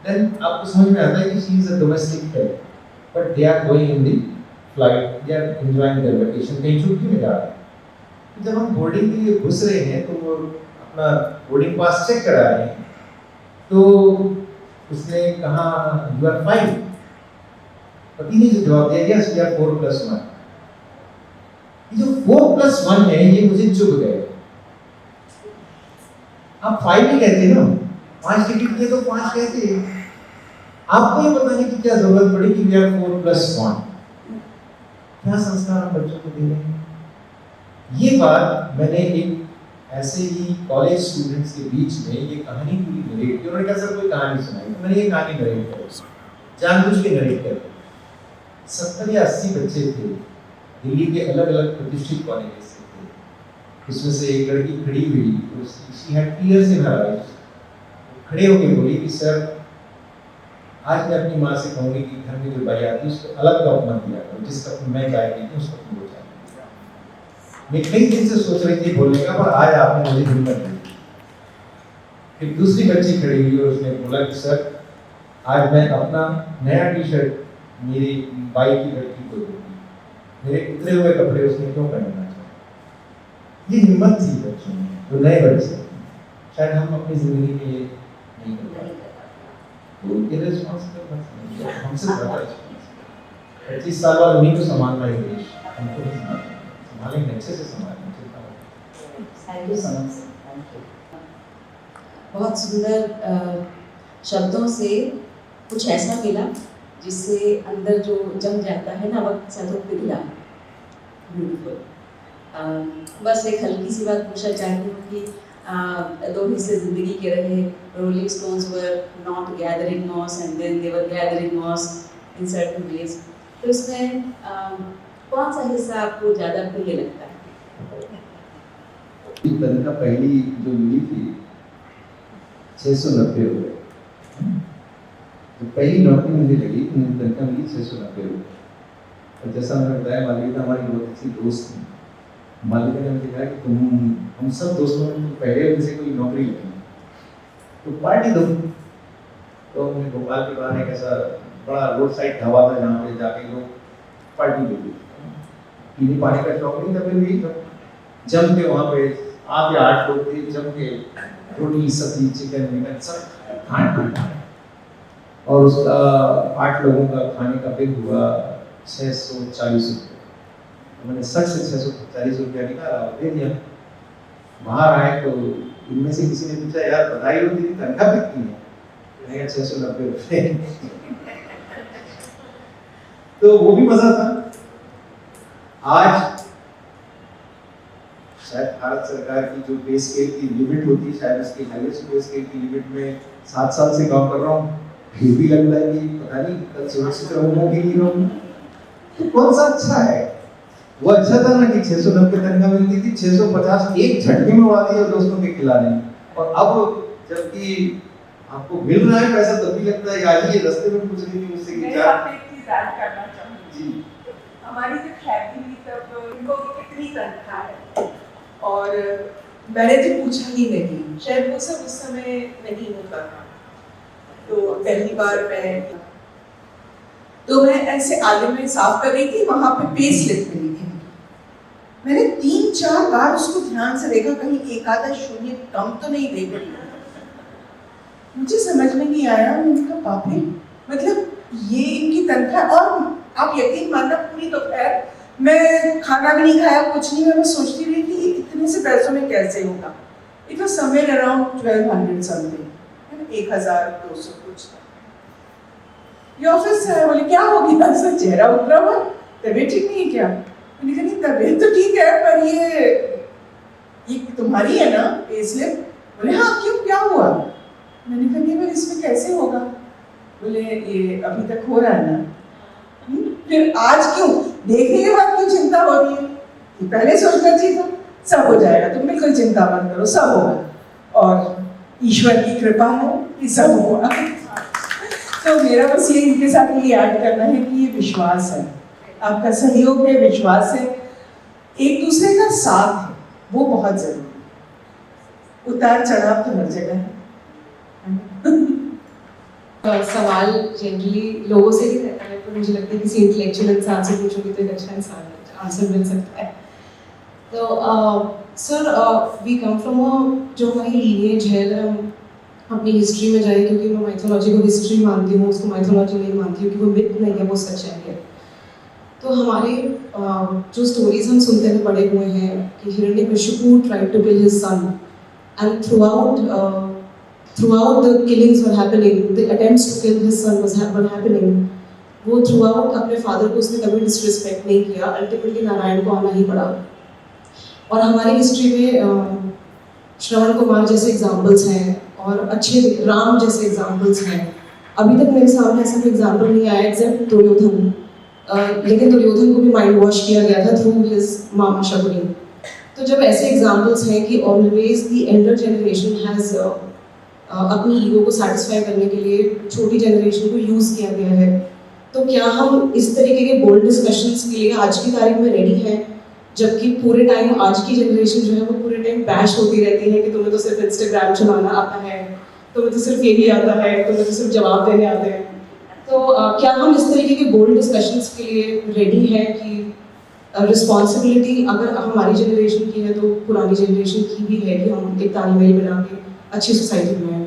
देन आपको समझ में आता है कि she is a domestic help, but they are going in the flight, they are enjoying their vacation, कहीं छुट्टी में जा रहे हैं। तो जब हम बोर्डिंग के लिए घुस रहे हैं तो वो अपना बोर्डिंग पास चेक करा रहे हैं, तो उसने कहा यू आर फाइन। पति ने जो जवाब दिया, यस वी आर 4+1। ये जो 4+1 है ये मुझे चुभ गए। आप 5 ही कहते ना, 5 टिकट किए तो 5 कहते हैं। आपको ये बताने की क्या जरूरत पड़ी कि वी आर 4+1? क्या संस्कार हम बच्चों को दे रहे हैं? ये बात मैंने एक ऐसे ही कॉलेज स्टूडेंट्स के बीच में ये कहानी पूरी नरेट की। उन्होंने कहा सर कोई कहानी सुनाई, तो मैंने ये कहानी नरेट करी, जानबूझ के नरेट कर। 70 या 80 बच्चे थे, दिल्ली के अलग अलग प्रतिष्ठित कॉलेज से थे। उसमें से एक लड़की खड़ी हुई, she had tears in her eyes. खड़े होकर बोली कि सर आज मैं अपनी माँ से कहूँगी कि घर में जो बाई आती है उसको अलग कप मत दिया करो, जिस कप में मैं चाय पीती हूँ उस कप में वो चाय। मैं कई दिन से सोच रही थी बोलने का, पर आज आपने मुझे हिम्मत दी। फिर दूसरी बच्ची खड़ी हुई और उसने बोला कि सर आज मैं अपना नया टी शर्ट मेरी बाई की लड़की को दूंगी, मेरे उतरे हुए कपड़े उसने क्यों पहनना चाहिए। ये हिम्मत थी बच्चों में, तो नए बच्चे। शायद हम अपनी जिंदगी में ये नहीं कर पाते। तो इररिस्पांसिबल हमसे ज़्यादा रिस्पांसिबल 25 साल बाद उन्हीं को संभालना है देश, हमको नहीं संभालेंगे, अच्छे से संभालेंगे। Thank you so much. Thank you. बहुत सुंदर शब्दों से कुछ ऐसा मिला जिससे अंदर जो जम जाता है ना वक्त सा तो पिघला। ब्यूटीफुल। बस एक हल्की सी बात पूछना चाहती हूँ कि 2 हिस्से जिंदगी के रहे। Rolling stones were not gathering moss and then they were gathering moss in certain ways. तो इसमें कौन सा हिस्सा आपको ज़्यादा प्रिय लगता है? तनख्वाह पहली जो मिली थी 690 रुपये। तो पहली नौकरी मुझे लगी तो मुझे तनख्वाह मिली 690 रुपये। और जैसा मैंने बताया, मालिका हमारी बहुत अच्छी दोस्त थी। मालिका ने मुझे कहा कि हम सब दोस्तों में पहले दिन से कोई नौकरी लगी तो पार्टी दो। तो हमने भोपाल के बाहर एक ऐसा बड़ा रोड साइड ढाबा था जहाँ पे जाके लोग पार्टी देते। पीने पानी का शौक नहीं था, फिर भी जम के वहाँ पे 8 या 8 लोग थे, जम के रोटी सब्जी चिकन विकन सब खाना। और उसका 8 लोगों का खाने का बिल हुआ 640 रुपये। मैंने 60 से 640 रुपया निकाला और दे दिया। बाहर आए तो इनमें से किसी ने पूछा यार बताइए तेरी तनख्वाह कितनी है? मैंने 690 रुपये। तो वो भी मजा था। आज शायद भारत सरकार की जो पे स्केल की लिमिट होती है, शायद उसकी हाईएस्ट पे स्केल की लिमिट में 7 साल से काम कर रहा हूँ, फिर भी लगता है कि पता नहीं कल सुरक्षित रहूँगा कि नहीं रहूँगा। तो कौन सा अच्छा है? वो अच्छा था ना कि 690 तनख्वाह मिलती थी, 650 एक झटके में उड़ा दिया दोस्तों के खिलाने। और अब जबकि आपको मिल रहा है पैसा तब भी लगता है आज ये रास्ते में पूछ रही थी मुझसे कि क्या करना चाहूँगी। हमारी जब शादी हुई तब इनको कितनी तनख्वाह है और मैंने तो पूछा ही नहीं, शायद वो सब उस समय नहीं होता था। तो पहली बार मैं ऐसे आगे में साफ कर रही थी, वहाँ पे पे स्लिप मिली थी मैंने 3-4 बार उसको ध्यान से देखा, कहीं एक आधा शून्य कम तो नहीं देख रही है। मुझे समझ में नहीं आया, मैंने कहा बाप रे, मतलब ये इनकी तनख्वाह। और आप यकीन मानना, पूरी दोपहर मैं खाना भी नहीं खाया, कुछ नहीं, मैं सोचती रही कि इतने से पैसों में कैसे होगा। It was somewhere around 1200 something, 1200 कुछ। ये ऑफिस से आया, बोले क्या हो गया, ऐसा चेहरा उतरा हुआ, तबीयत ठीक नहीं है क्या? मैंने कहा नहीं, तबीयत तो ठीक है, पर ये तुम्हारी है ना पे स्लिप? बोले हाँ, क्यों, क्या हुआ? मैंने कहा नहीं, पर इसमें कैसे होगा? बोले ये अभी तक हो रहा है ना। फिर आज क्यों, देखने के बाद क्यों चिंता हो रही है? कि पहले सोचना चाहिए था, सब हो जाएगा, तुम बिल्कुल चिंता मत करो, सब होगा। और ईश्वर की कृपा है कि सब हुआ। तो मेरा बस ये इनके साथ ये याद करना है कि ये विश्वास है, आपका सहयोग है, विश्वास है, एक दूसरे का साथ है, वो बहुत जरूरी है। उतार चढ़ाव तो हर जगह है। सवाल जनरली लोगों से ही रहता है, तो मुझे लगता है किसी इंटेलेक्चुअल इंसान से पूछोगे तो एक अच्छा इंसान आंसर मिल सकता है। तो सर, वी कम फ्रॉम जो हमारी लीनिएज है, अगर हम अपनी हिस्ट्री में जाए, क्योंकि मैं माइथोलॉजी को हिस्ट्री मानती हूँ, उसको माइथोलॉजी नहीं मानती हूँ, क्योंकि वो मिथ नहीं है, वो सच्चाई है। तो हमारे जो स्टोरीज हम सुनते हुए बड़े हुए हैं कि Hiranyakashipu tried to kill his son, and throughout the killings were happening, the attempts to kill his son were happening, वो throughout अपने फादर को उसने कभी डिसरिस्पेक्ट नहीं किया, अल्टीमेटली नारायण को आना ही पड़ा। और हमारी हिस्ट्री में श्रवण कुमार जैसे एग्जाम्पल्स हैं, और अच्छे राम जैसे एग्जाम्पल्स हैं। अभी तक मेरे सामने ऐसा कोई एग्जाम्पल नहीं आया एक्सेप्ट दुर्योधन, लेकिन दुर्योधन को भी माइंड वॉश किया गया था थ्रू हिज मामा शकुनी। तो जब ऐसे एग्जाम्पल्स हैं कि always the Elder generation has अपनी ईगो को सेटिस्फाई करने के लिए छोटी जनरेशन को यूज़ किया गया है, तो क्या हम इस तरीके के बोल्ड डिस्कशंस के लिए आज की तारीख में रेडी हैं, जबकि पूरे टाइम आज की जनरेशन जो है वो पूरे टाइम बैश होती रहती है कि तुम्हें तो सिर्फ इंस्टाग्राम चलाना आता है, तुम्हें तो सिर्फ यही आता है, तुम्हें तो सिर्फ जवाब देने आते हैं। तो क्या हम इस तरीके के बोल्ड डिस्कशंस के लिए रेडी हैं कि रिस्पॉन्सिबिलिटी अगर हमारी जनरेशन की है तो पुरानी जनरेशन की भी है कि हम एक तालमेल बना के अच्छी सोसाइटी में हैं?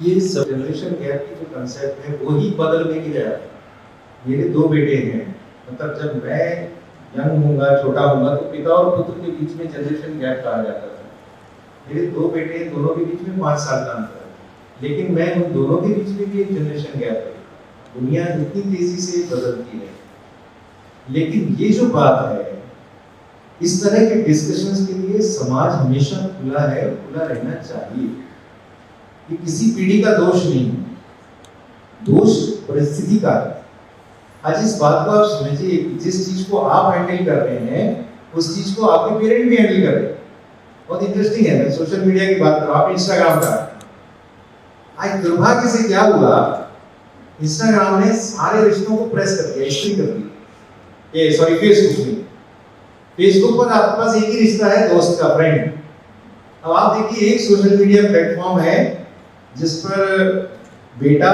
ये सब जनरेशन गैप की जो कंसेप्ट है वो ही बदल में ही गया। मेरे 2 बेटे हैं, मतलब जब मैं यंग होऊंगा, छोटा होऊंगा, तो पिता और पुत्र के बीच में जनरेशन गैप कहा जाता था। मेरे 2 बेटे हैं, दोनों के बीच में 5 साल का अंतर है, लेकिन मैं उन दोनों के बीच में भी एक जनरेशन गैप है। दुनिया इतनी तेजी से बदलती है, लेकिन ये जो बात है, इस तरह के डिस्कशंस के लिए समाज हमेशा खुला है और खुला रहना चाहिए। ये किसी पीढ़ी का दोष नहीं है, दोष परिस्थिति का है। आज इस बात को आप समझिए कि जिस चीज को आप हैंडल कर रहे हैं, उस चीज को आपके पेरेंट भी हैंडल कर रहे हैं। बहुत इंटरेस्टिंग है। मैं सोशल मीडिया की बात करूं, आप इंस्टाग्राम का, आज दुर्भाग्य से क्या हुआ, इंस्टाग्राम ने सारे रिश्तों को प्रेस कर दिया, हिस्ट्री कर दी। ये सॉरी, फेसबुक में, फेसबुक पर आपके पास एक ही रिश्ता है, दोस्त का, फ्रेंड। अब आप देखिए, एक सोशल मीडिया प्लेटफॉर्म है जिस पर बेटा,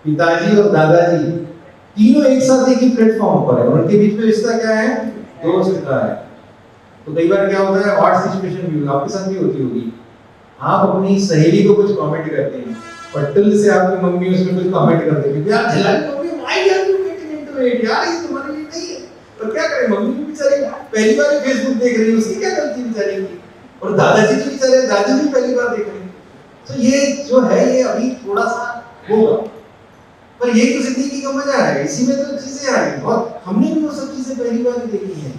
पिताजी और दादाजी तीनों एक साथ एक ही प्लेटफॉर्म पर है, और उनके बीच में रिश्ता क्या है, दोस्त का है। तो कई बार क्या होता है, व्हाट सिचुएशन भी आपके साथ भी होती होगी, आप अपनी सहेली को कुछ कमेंट करते हैं, और टिल से आपकी मम्मी उसमें कुछ कमेंट कर देती है, यार झलक मम्मी, why are you getting into it, यार ये तुम्हारे लिए नहीं है। पर क्या करें, मम्मी भी बेचारी पहली बार फेसबुक देख रही है, उसकी क्या गलती बेचारी की, और दादाजी तो बेचारे दादी भी पहली बार देख रहे हैं। तो ये जो है, ये अभी थोड़ा सा होगा, पर ये तो जिंदगी का मजा है, इसी में तो चीजें आ रही बहुत। हमने भी वो सब चीजें पहली बार ही देखी हैं,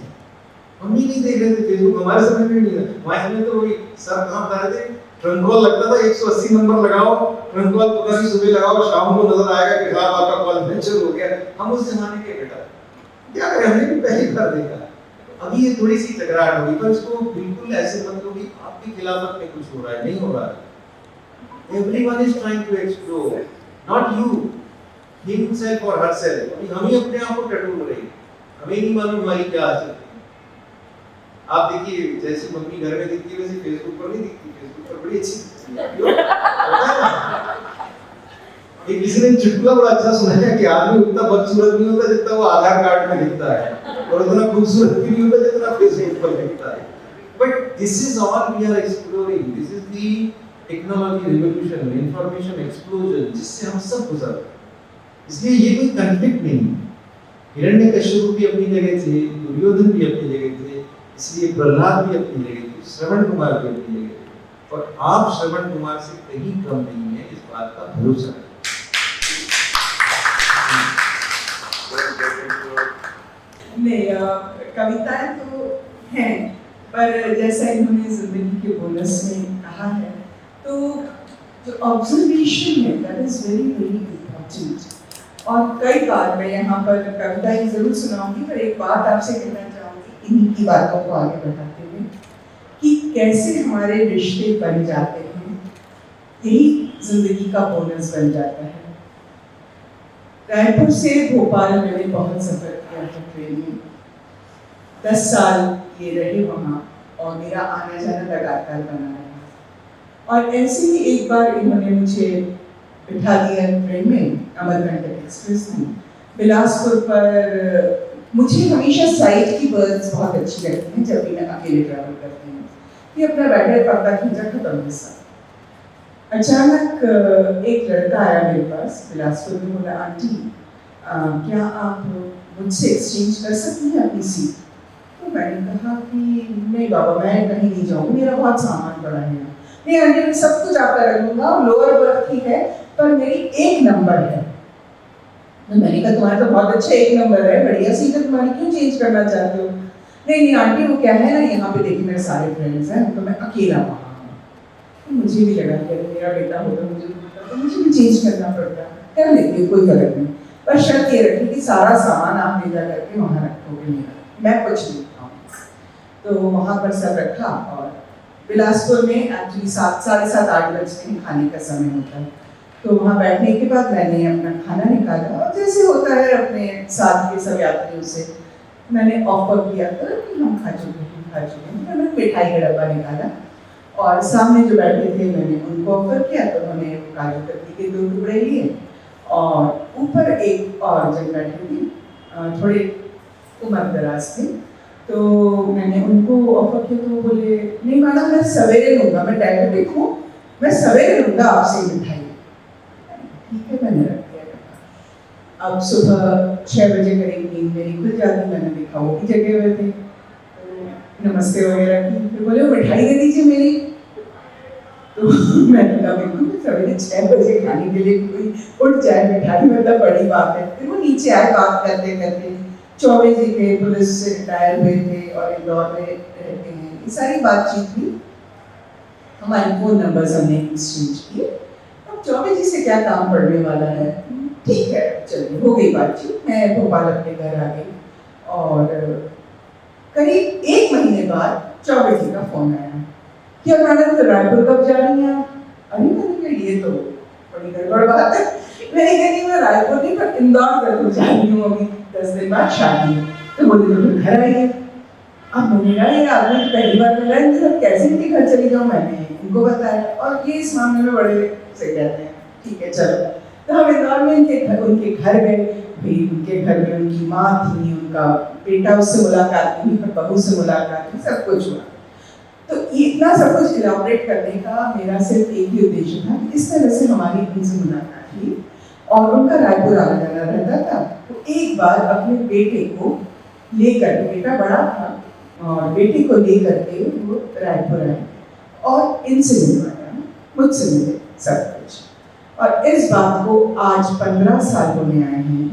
हम ही नहीं देख रहे थे फेसबुक, हमारे समय में नहीं था। हमारे समय तो वही सर कहाँ बता रहे थे, ट्रंक कॉल लगता था, 180 नंबर लगाओ, ट्रंक कॉल पता नहीं सुबह लगाओ, शाम को नजर आएगा कि साहब आपका कॉल वेंचर हो गया। हम उस जमाने के बेटा, क्या करें, हमने भी पहली बार देखा। अभी ये थोड़ी सी टकराहट होगी, पर इसको बिल्कुल ऐसे मत लो कि आपकी खिलाफत में कुछ हो रहा है, नहीं हो रहा है। Everyone is trying to explore, not you, himself or herself. अभी हम ही अपने आप को टटोल रहे हैं, हमें नहीं मालूम हमारी क्या आदत है। आप देखिए, जैसे मम्मी घर में दिखती है वैसे फेसबुक पर नहीं दिखती, फेसबुक पर बड़ी अच्छी एक किसी ने चुटकुला बड़ा अच्छा सुनाया कि आदमी उतना बदसूरत नहीं होता जितना वो आधार कार्ड में दिखता है, और उतना खूबसूरत भी नहीं होता जितना से ऊपर दिखता है। But this is all we are exploring, this is the technology revolution, information explosion जिससे हम सब गुजर रहे हैं। इसलिए ये कोई कॉन्फ्लिक्ट नहीं है। हिरण्यकश्यप भी अपनी जगह थे, दुर्योधन भी अपनी जगह थे, इसलिए प्रहलाद भी अपनी जगह थे, श्रवण कुमार भी अपनी जगह थे, और आप श्रवण कुमार से कहीं कम नहीं है, इस बात का भरोसा है। नहीं, कविताएं तो हैं, पर जैसा इन्होंने जिंदगी के बोनस में कहा है, तो जो ऑब्जर्वेशन है that is very very important. और कई बार मैं यहाँ पर कविताएं जरूर सुनाऊंगी, पर एक बात आपसे कहना चाहूँगी इन्हीं की बातों को आगे बढ़ाते हुए, कि कैसे हमारे रिश्ते बन जाते हैं, यही जिंदगी का बोनस बन जाता है। रायपुर से भोपाल मैंने बहुत सफर किया था ट्रेन में, 10 साल ये रहे वहाँ, और मेरा आना जाना लगातार बना रहा। और ऐसे ही एक बार इन्होंने मुझे बिठा दिया ट्रेन में, अमरकंटक एक्सप्रेस में, बिलासपुर पर। मुझे हमेशा साइड की बर्थ बहुत अच्छी लगती हैं जब भी मैं अकेले ट्रैवल करती हूँ, कि अपना बैठे पर्दा खींचा खत्म हिस्सा। अचानक एक लड़का आया मेरे पास बिलासपुर में, बोला आंटी क्या आप मुझसे एक्सचेंज कर सकती हैं अपनी सीट? तो मैंने कहा कि नहीं बाबा, मैं कहीं नहीं जाऊँगी, मेरा बहुत सामान पड़ा है। नहीं आंटी, मैं सब कुछ आपका रख लूँगा, लोअर बर्थ ही है, पर मेरी एक नंबर है। तो मैंने कहा तुम्हारा तो बहुत अच्छा एक नंबर है, बढ़िया सीट है तुम्हारी, क्यों चेंज करना चाहते हो? नहीं आंटी, वो क्या है ना, यहाँ पे देखिए मेरे सारे फ्रेंड्स हैं, तो मैं अकेला वहाँ हूँ। तो मुझे भी लगा कि अगर मेरा बेटा होता मुझे भी चेंज करना पड़ता, कर लेती हूँ, कोई फर्क नहीं, पर शर्त ये रखी कि सारा सामान आप ले जा करके वहाँ रखोगे, मेरा मैं कुछ नहीं खाऊँ। तो वहाँ पर सब रखा, और बिलासपुर में एक्चुअली 7, साढ़े 7, 8 बजते हैं खाने का समय होता है। तो वहाँ बैठने के बाद मैंने अपना खाना निकाला, और जैसे होता है अपने साथ के सब यात्रियों से मैंने ऑफर किया था कि हम खा चुके हैं। तो मैंने मिठाई का डब्बा निकाला, और सामने जो बैठे थे मैंने उनको ऑफर किया, तो उन्होंने काजू कतली के 2 टुकड़े लिए, और ऊपर एक और जन बैठे थे, थोड़े उम्र दराज थे, तो मैंने उनको ऑफर किया। तो वो बोले नहीं मैडम, मैं सवेरे लूँगा, मैं डायबिटिक हूँ, मैं सवेरे लूँगा आपसे मिठाई। ठीक है, मैंने रख दिया। अब सुबह 6 बजे करीब नींद मेरी खुल जाती, मैंने देखा वो भी जगे हुए थे, तो नमस्ते वगैरह की, फिर बोले वो मिठाई दे दीजिए मेरी। तो मैंने कहा बिल्कुल, सवेरे 6 बजे खाने के लिए कोई उठ जाए, मिठाई मतलब बड़ी बात है। फिर वो नीचे आए, बात करते करते, चौबे जी थे, पुलिस से रिटायर हुए थे और इंदौर में रहते हैं, ये सारी बातचीत हुई, हमारे फ़ोन नंबर्स हमने एक्सचेंज किए। अब चौबे जी से क्या काम पड़ने वाला है, ठीक है चलिए, हो गई बातचीत। मैं भोपाल अपने घर आ गई, और करीब 1 महीने बाद चौबे जी का फ़ोन आया कि मैडम तो रायपुर कब जा रही हैं आप? अरे मैंने कहा ये तो बड़ी गड़बड़ बात है। मैंने कहा मैं रायपुर नहीं, पर इंदौर जरूर जा रही हूँ, अभी 10 दिन बाद शादी है। तो बोले तो घर आइए। अब मैंने कहा ये आदमी पहली बार मिला है, तो कैसे इनके घर चली जाऊँ, मैंने इनको बताया, और ये इस मामले में बड़े से कहते हैं ठीक है चलो। तो हम इंदौर में उनके घर गए, फिर उनके घर में उनकी माँ थी, उनका बेटा, उससे मुलाकात हुई, बहू से मुलाकात हुई, सब कुछ हुआ। तो इतना सब कुछ इलाबोरेट करने का मेरा सिर्फ एक ही उद्देश्य था, इस तरह से हमारी उनसे मुलाकात हुई, और उनका रायपुर आना जाना रहता था। तो एक बार अपने बेटे को लेकर, बेटा बड़ा था, और बेटे को लेकर के वो रायपुर आए, और इनसे मिलवाया, मुझसे मिले सब कुछ। और इस बात को आज 15 साल होने आए हैं।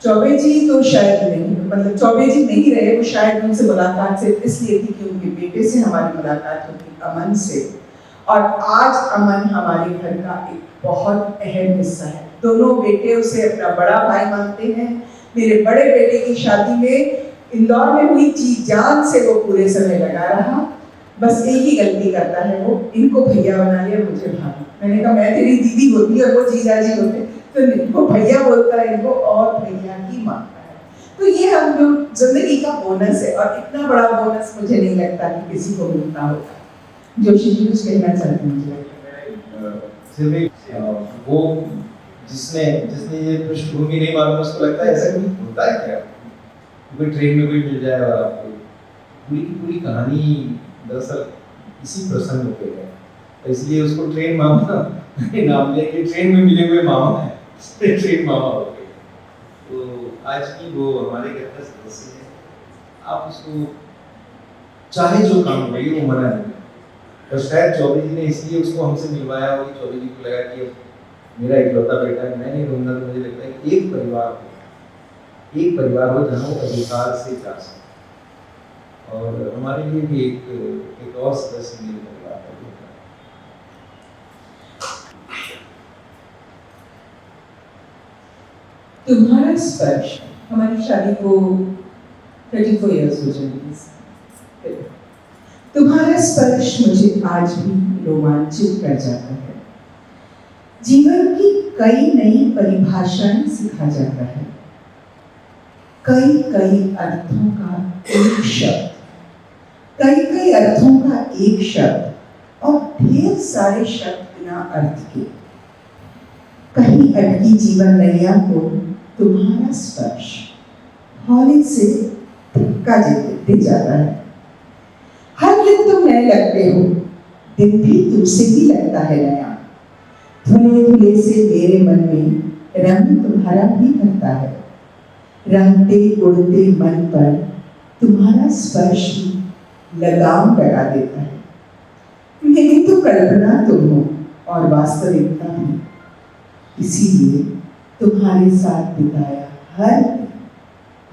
चौबे जी तो शायद नहीं, मतलब चौबे जी नहीं रहे, वो शायद उनसे मुलाकात सिर्फ इसलिए थी कि उनके बेटे से हमारी मुलाकात होती, अमन से। और आज अमन हमारे घर का एक बहुत अहम हिस्सा है। दोनों बेटे उसे अपना बड़ा भाई मानते हैं। मेरे बड़े बेटे की शादी में इंदौर में हुई चीज जान से वो पूरे समय लगा रहा, बस एक ही गलती करता है, वो इनको भैया बना लिया, मुझे भाभी। मैंने कहा मैं तेरी दीदी होती और वो जीजा जी होते, तो इनको भैया बोलता है, इनको और भैया ही मानता है। तो ये हम जो जिंदगी का बोनस है, और इतना बड़ा बोनस मुझे नहीं लगता कि किसी को मिलता होगा। जोशी जी कुछ कहना चाहते हैं मुझे? वो जिसने ये पृष्ठभूमि नहीं मालूम, उसको लगता है ऐसा कुछ होता है क्या, कोई ट्रेन में कोई मिल जाए और आपको पूरी की पूरी कहानी दरअसल इसी प्रसंग पे है, तो इसलिए उसको ट्रेन मामा नाम दिया कि ट्रेन में मिले हुए मामा है, ट्रेन मामा हो गए। तो आज की वो हमारे घर का सदस्य है, आप उसको चाहे जो काम करिए वो मना नहीं, और शायद चौबे जी ने इसलिए उसको हमसे मिलवाया होगी, चौबे जी को लगा कि अब मेरा इकलौता बेटा है, मैं नहीं रहूँगा, तो मुझे लगता है कि एक परिवार हो जहाँ वो अधिकार से जा सके, और हमारे लिए भी एक और सदस्य मेरे परिवार का बेटा है। तुम्हारा स्पर्श, हमारी शादी को 34 इयर्स हो जाएंगे। तुम्हारा स्पर्श मुझे आज भी रोमांचित कर जाता है। जीवन की कई नई परिभाषाएं सिखा जाता है। कई कई अर्थों का एक शब्द, कई कई अर्थों का एक शब्द और ढेर सारे शब्द बिना अर्थ के। कहीं अटकी जीवन नैया को तुम्हारा स्पर्श हौले से धक्का दे जाता है। हर दिन तुम नए लगते हो, दिन भी तुमसे ही लगता है नया। धुले धुले से मेरे मन में रंग तुम्हारा भी भरता है। रंगते उड़ते मन पर तुम्हारा स्पर्श ही लगाम लगा देता है। मेरी तो कल्पना तुम हो और वास्तविकता भी, इसीलिए तुम्हारे साथ बिताया हर दिन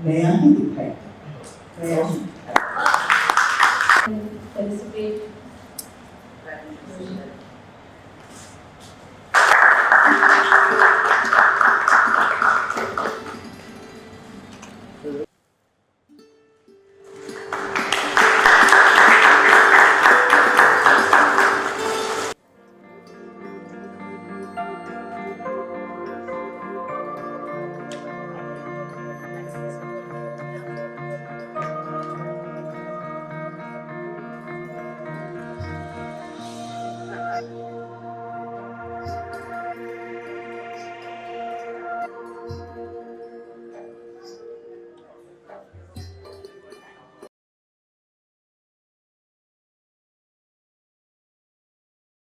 नया ही दिखाई देता है, नया ही।